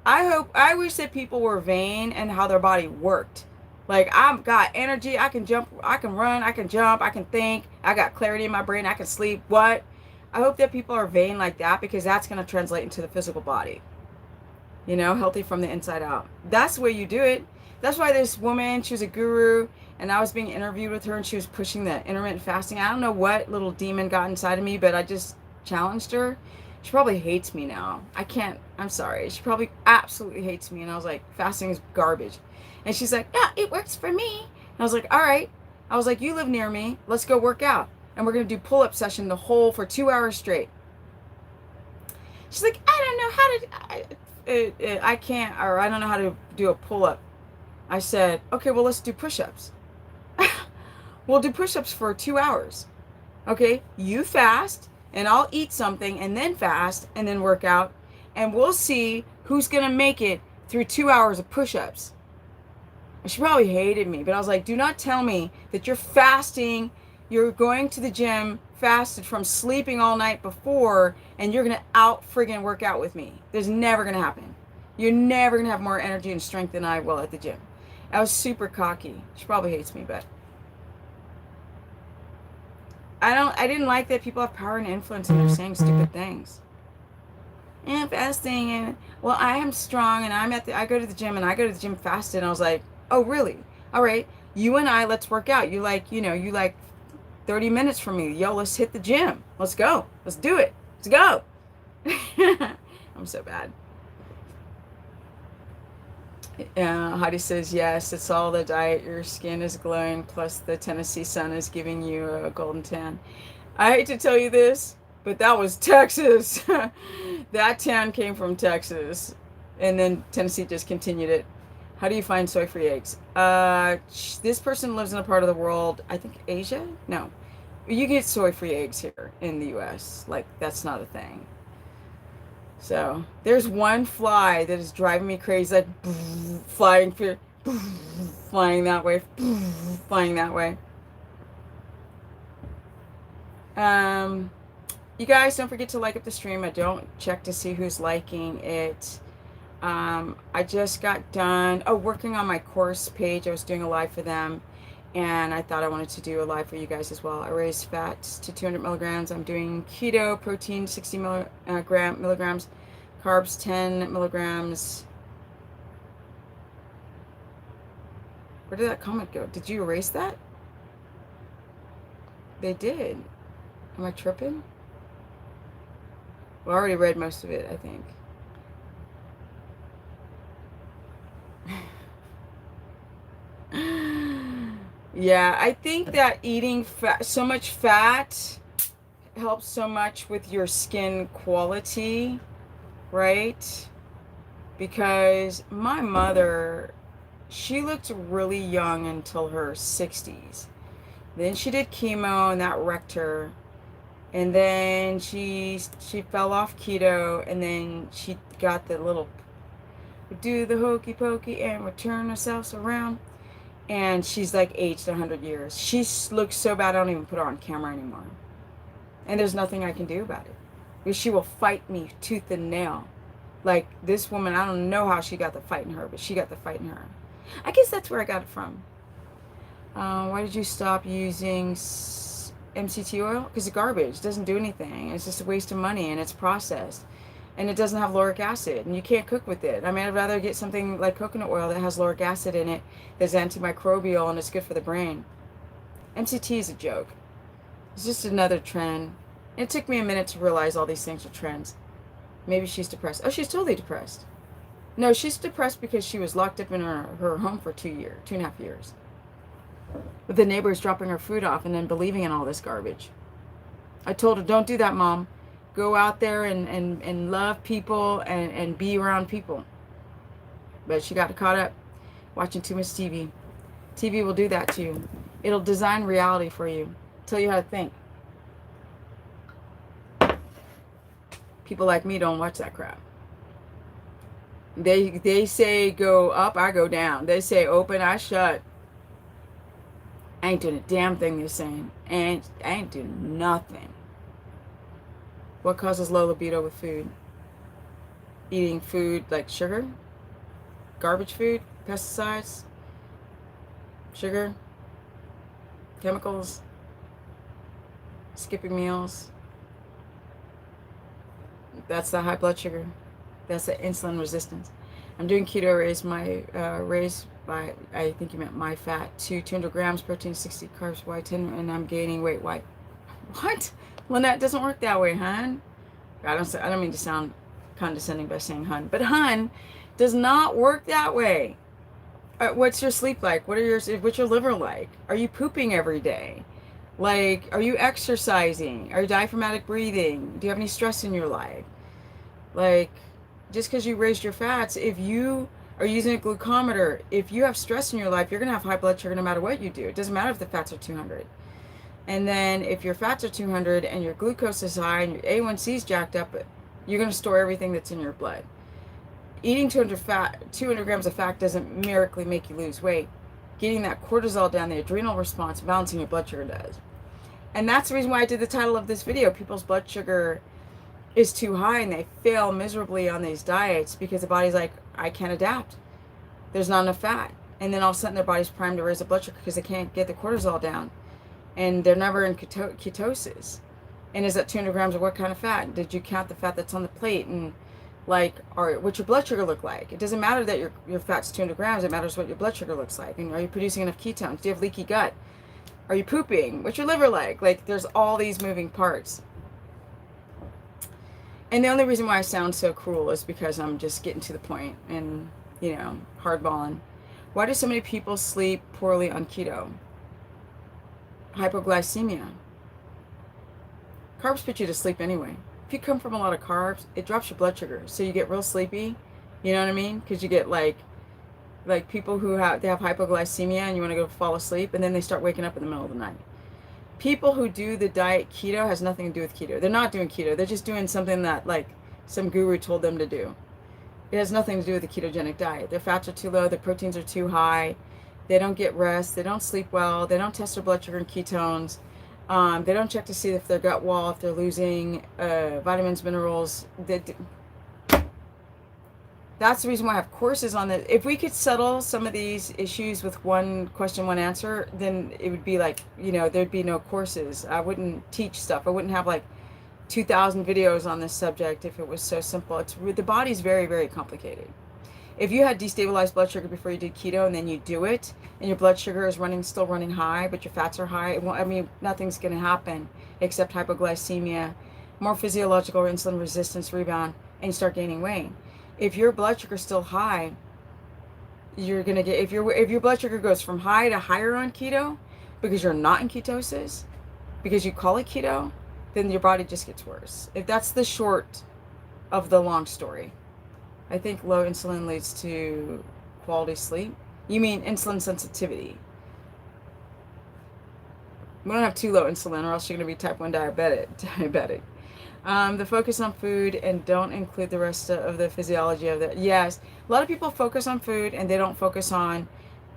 I wish that people were vain and how their body worked. Like, I've got energy, I can jump, I can run, I can jump, I can think, I got clarity in my brain, I can sleep. What? I hope that people are vain like that because that's going to translate into the physical body. Healthy from the inside out. That's the way you do it. That's why this woman, she was a guru, and I was being interviewed with her, and she was pushing the intermittent fasting. I don't know what little demon got inside of me, but I just challenged her. She probably hates me now. I'm sorry. She probably absolutely hates me. And I was like, fasting is garbage. And she's like, yeah, it works for me. And I was like, all right. I was like, you live near me. Let's go work out. And we're going to do pull-up session for 2 hours straight. She's like, I don't know I can't, or I don't know how to do a pull-up. I said, okay, well, let's do push-ups. We'll do push-ups for 2 hours. Okay, you fast, and I'll eat something, and then fast, and then work out. And we'll see who's going to make it through 2 hours of push-ups. She probably hated me, but I was like, do not tell me that you're fasting, you're going to the gym, fasted from sleeping all night before, and you're going to friggin' work out with me. There's never going to happen. You're never going to have more energy and strength than I will at the gym. I was super cocky. She probably hates me, but I didn't like that people have power and influence and they're saying stupid things. and fasting, and well, I am strong, and I go to the gym, and I go to the gym fasted. And I was like, oh, really? All right, you and I, let's work out. You like 30 minutes from me. Yo, let's hit the gym. Let's go. Let's do it. Let's go. I'm so bad. Heidi says, yes, it's all the diet. Your skin is glowing, plus the Tennessee sun is giving you a golden tan. I hate to tell you this, but that was Texas. That tan came from Texas. And then Tennessee just continued it. How do you find soy-free eggs? This person lives in a part of the world, I think Asia? No. You get soy-free eggs here in the U.S. Like, that's not a thing. So, there's one fly that is driving me crazy, like, flying that way, flying that way. You guys, don't forget to like up the stream. I don't check to see who's liking it. I just got done working on my course page. I was doing a live for them, and I thought I wanted to do a live for you guys as well. I raised fats to 200 milligrams. I'm doing keto, protein 60 milligrams, carbs 10 milligrams. Where did that comment go? Did you erase that? They did. Am I tripping? Well, I already read most of it, I think. Yeah, I think that eating so much fat helps so much with your skin quality, right? Because my mother, she looked really young until her 60s. Then she did chemo, and that wrecked her. And then she fell off keto, and then she got the little, do the hokey pokey and would turn herself around. And she's like aged 100 years. She looks so bad I don't even put her on camera anymore. And there's nothing I can do about it. Because she will fight me tooth and nail. Like this woman, I don't know how she got the fight in her, but she got the fight in her. I guess that's where I got it from. Why did you stop using MCT oil? Because it's garbage. It doesn't do anything. It's just a waste of money, and it's processed. And it doesn't have lauric acid, and you can't cook with it. I mean, I'd rather get something like coconut oil that has lauric acid in it, that's antimicrobial, and it's good for the brain. MCT is a joke. It's just another trend. It took me a minute to realize all these things are trends. Maybe she's depressed. Oh, she's totally depressed. No, she's depressed because she was locked up in her home for 2.5 years. With the neighbors dropping her food off and then believing in all this garbage. I told her, don't do that, Mom. Go out there and love people and be around people. But she got caught up watching too much TV. TV will do that to you. It'll design reality for you. Tell you how to think. People like me don't watch that crap. They say go up, I go down. They say open, I shut. I ain't doing a damn thing they're saying. I ain't doing nothing. What causes low libido with food? Eating food like sugar, garbage food, pesticides, sugar, chemicals, skipping meals. That's the high blood sugar. That's the insulin resistance. I'm doing keto, raise by, I think you meant my fat, to 200 grams, protein, 60 carbs, why 10, and I'm gaining weight. Why? What? Lynette, doesn't work that way, hun. I don't mean to sound condescending by saying hun, but hun does not work that way. What's your sleep like? What's your liver like? Are you pooping every day? Like, are you exercising? Are you diaphragmatic breathing? Do you have any stress in your life? Like, just because you raised your fats, if you are using a glucometer, if you have stress in your life, you're going to have high blood sugar no matter what you do. It doesn't matter if the fats are 200. And then if your fats are 200 and your glucose is high and your A1C is jacked up, you're going to store everything that's in your blood. Eating 200 grams of fat doesn't miraculously make you lose weight. Getting that cortisol down, the adrenal response, balancing your blood sugar does. And that's the reason why I did the title of this video. People's blood sugar is too high and they fail miserably on these diets because the body's like, I can't adapt. There's not enough fat. And then all of a sudden their body's primed to raise the blood sugar because they can't get the cortisol down. And they're never in ketosis. And is that 200 grams of what kind of fat? Did you count the fat that's on the plate? And Like, or what's your blood sugar look like? It doesn't matter that your fat's 200 grams. It matters what your blood sugar looks like. And are you producing enough ketones? Do you have leaky gut? Are you pooping? What's your liver like? Like, there's all these moving parts. And the only reason why I sound so cruel is because I'm just getting to the point and, hardballing. Why do so many people sleep poorly on keto? Hypoglycemia. Carbs put you to sleep anyway. If you come from a lot of carbs, it drops your blood sugar. So you get real sleepy. You know what I mean? Because you get like people who have hypoglycemia and you want to go fall asleep and then they start waking up in the middle of the night. People who do the diet keto has nothing to do with keto. They're not doing keto. They're just doing something that like some guru told them to do. It has nothing to do with the ketogenic diet. Their fats are too low. Their proteins are too high. They don't get rest. They don't sleep well. They don't test their blood sugar and ketones. They don't check to see if their gut wall, if they're losing vitamins, minerals. That's the reason why I have courses on this. If we could settle some of these issues with one question, one answer, then it would be like, there'd be no courses. I wouldn't teach stuff. I wouldn't have like 2,000 videos on this subject if it was so simple. The body's very, very complicated. If you had destabilized blood sugar before you did keto and then you do it and your blood sugar is still running high, but your fats are high, nothing's going to happen except hypoglycemia, more physiological insulin resistance rebound, and you start gaining weight. If your blood sugar is still high, you're going to get, if your blood sugar goes from high to higher on keto because you're not in ketosis, because you call it keto, then your body just gets worse. If that's the short of the long story. I think low insulin leads to quality sleep. You mean insulin sensitivity. We don't have too low insulin or else you're going to be type 1 diabetic. The focus on food and don't include the rest of the physiology of it. Yes, a lot of people focus on food and they don't focus on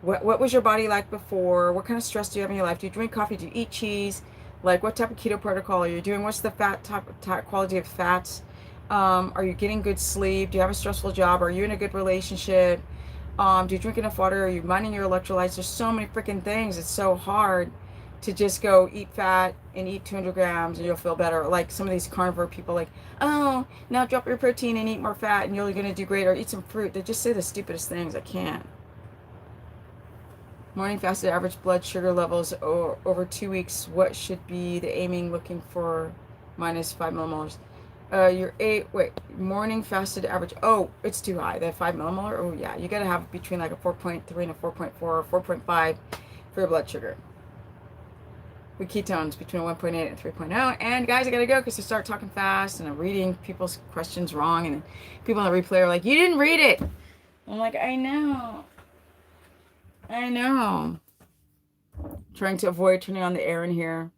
what was your body like before, what kind of stress do you have in your life, do you drink coffee, do you eat cheese, like what type of keto protocol are you doing, what's the fat type quality of fats, are you getting good sleep, do you have a stressful job, are you in a good relationship, do you drink enough water, are you minding your electrolytes? There's so many freaking things. It's so hard to just go eat fat and eat 200 grams and you'll feel better. Like some of these carnivore people, like, oh, now drop your protein and eat more fat and you're going to do great, or eat some fruit. They just say the stupidest things. I can't. Morning fasted average blood sugar levels over 2 weeks. What should be the aiming looking for? Minus 5 millimolars. Morning fasted average. Oh, it's too high. That 5 millimolar. Oh yeah, you got to have between like a 4.3 and a 4.4 or 4.5 for your blood sugar. With ketones between 1.8 and 3.0. And guys, I gotta go because I start talking fast and I'm reading people's questions wrong, and then people on the replay are like, you didn't read it. I'm like, I know. Trying to avoid turning on the air in here.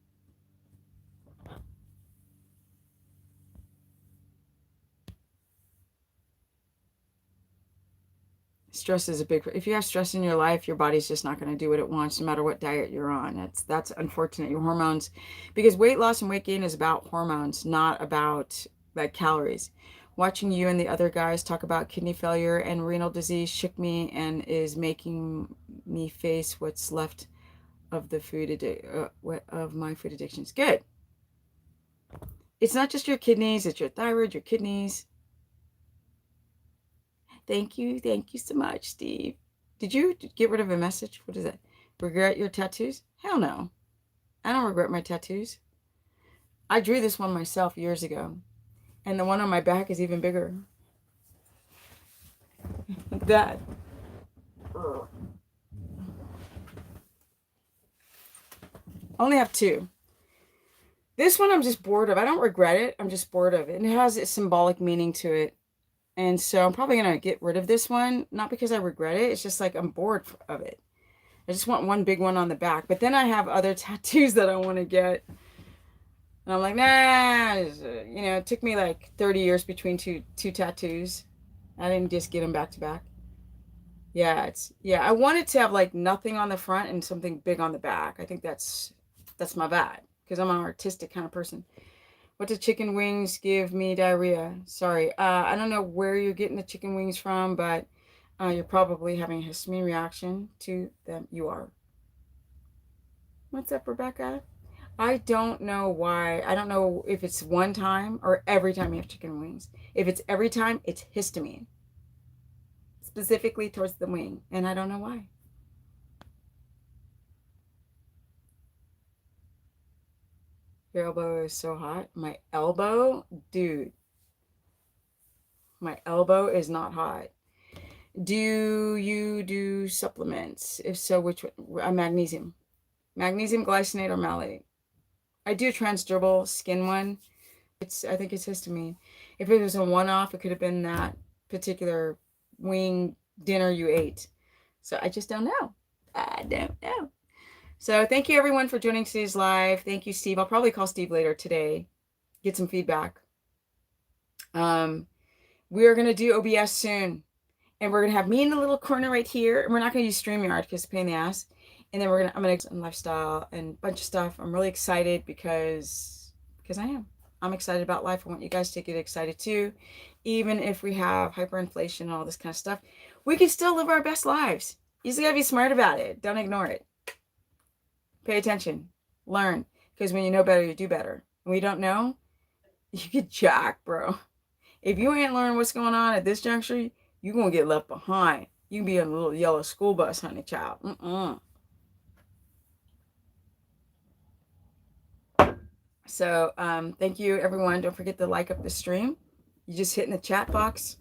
Stress is a big, if you have stress in your life, your body's just not going to do what it wants no matter what diet you're on. That's unfortunate. Your hormones, because weight loss and weight gain is about hormones, not about like calories. Watching you and the other guys talk about kidney failure and renal disease shook me and is making me face what's left of the of my food addictions. Good. It's not just your kidneys, it's your thyroid, your kidneys. Thank you so much, Steve. Did you get rid of a message? What is that? Regret your tattoos? Hell no. I don't regret my tattoos. I drew this one myself years ago. And the one on my back is even bigger. That. I only have 2. This one I'm just bored of. I don't regret it. I'm just bored of it. And it has a symbolic meaning to it. And so I'm probably going to get rid of this one. Not because I regret it. It's just like I'm bored of it. I just want one big one on the back. But then I have other tattoos that I want to get. And I'm like, nah. It took me like 30 years between two tattoos. I didn't just get them back to back. Yeah, I wanted to have like nothing on the front and something big on the back. I think that's my bad. Because I'm an artistic kind of person. What do chicken wings give me diarrhea? Sorry. I don't know where you're getting the chicken wings from, but you're probably having a histamine reaction to them. You are. What's up, Rebecca? I don't know why. I don't know if it's one time or every time you have chicken wings. If it's every time, it's histamine, specifically towards the wing, and I don't know why. Your elbow is so hot. My elbow, dude, my elbow is not hot. Do you do supplements? If so, which one? Magnesium. Magnesium glycinate or malate. I do a transdermal skin one. I think it's histamine. If it was a one-off, it could have been that particular wing dinner you ate. So I just don't know. I don't know. So thank you everyone for joining today's live. Thank you, Steve. I'll probably call Steve later today. Get some feedback. We are going to do OBS soon. And we're going to have me in the little corner right here. And we're not going to use StreamYard because it's a pain in the ass. And then I'm going to do lifestyle and a bunch of stuff. I'm really excited because I am. I'm excited about life. I want you guys to get excited too. Even if we have hyperinflation and all this kind of stuff, we can still live our best lives. You just got to be smart about it. Don't ignore it. Pay attention. Learn. Because when you know better, you do better. When you don't know, you get jacked, bro. If you ain't learning what's going on at this juncture, you're going to get left behind. You can be on a little yellow school bus, honey child. So thank you, everyone. Don't forget to like up the stream. You just hit in the chat box.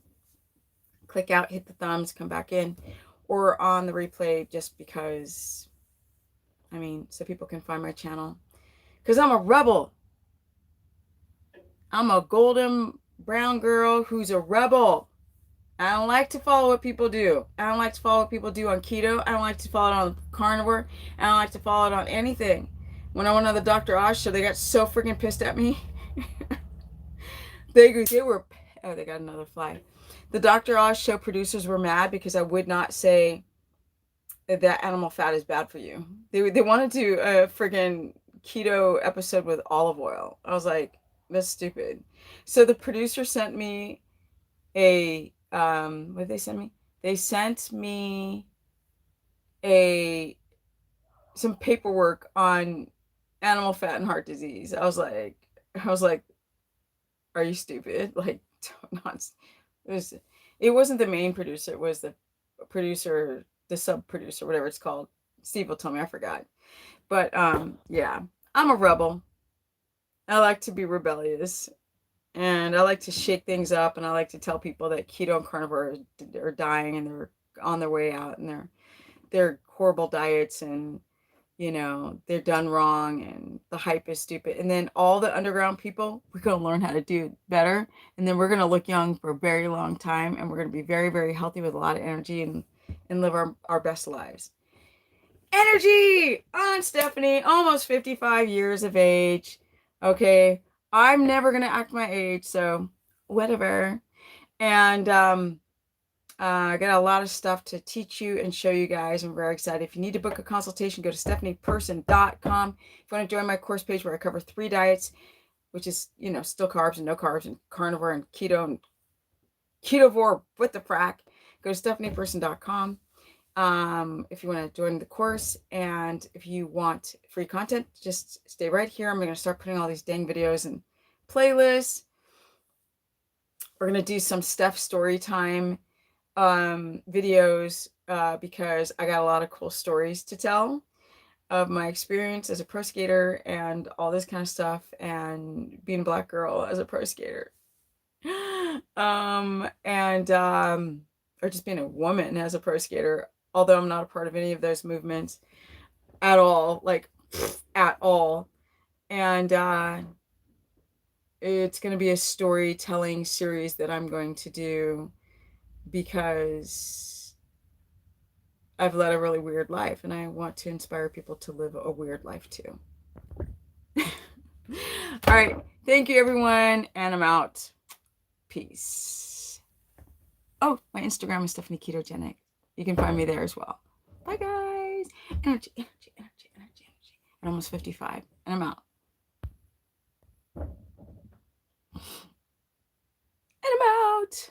Click out, hit the thumbs, come back in. Or on the replay just because, so people can find my channel. Because I'm a rebel. I'm a golden brown girl who's a rebel. I don't like to follow what people do. I don't like to follow what people do on keto. I don't like to follow it on carnivore. I don't like to follow it on anything. When I went on the Dr. Oz show, they got so freaking pissed at me. They were, oh, they got another fly. The Dr. Oz show producers were mad because I would not say that animal fat is bad for you. They wanted to do a freaking keto episode with olive oil. I was like, that's stupid. So the producer sent me what did they send me? They sent me some paperwork on animal fat and heart disease. I was like, are you stupid? Like, not. It wasn't the main producer. It was the producer, the sub producer, whatever it's called. Steve will tell me. I forgot. But yeah, I'm a rebel. I like to be rebellious. And I like to shake things up, and I like to tell people that keto and carnivore are dying, and they're on their way out, and they're horrible diets, and they're done wrong, and the hype is stupid. And then all the underground people, we're going to learn how to do it better, and then we're going to look young for a very long time, and we're going to be very, very healthy with a lot of energy and live our best lives. Energy on Stephanie, almost 55 years of age. Okay. I'm never going to act my age, so whatever. And I got a lot of stuff to teach you and show you guys. I'm very excited. If you need to book a consultation, go to stephanieperson.com. If you want to join my course page where I cover 3 diets, which is, still carbs and no carbs and carnivore and keto and ketovore with the frack, go to stephanieperson.com. If you want to join the course, and if you want free content, just stay right here. I'm going to start putting all these dang videos and playlists. We're going to do some Steph story time videos because I got a lot of cool stories to tell of my experience as a pro skater and all this kind of stuff, and being a Black girl as a pro skater. Or just being a woman as a pro skater, although I'm not a part of any of those movements at all, like at all. And it's going to be a storytelling series that I'm going to do because I've led a really weird life, and I want to inspire people to live a weird life too. All right. Thank you, everyone. And I'm out. Peace. Oh, my Instagram is Stephanie Ketogenic. You can find me there as well. Bye, guys. Energy, energy, energy, energy, energy. I'm almost 55, and I'm out. And I'm out.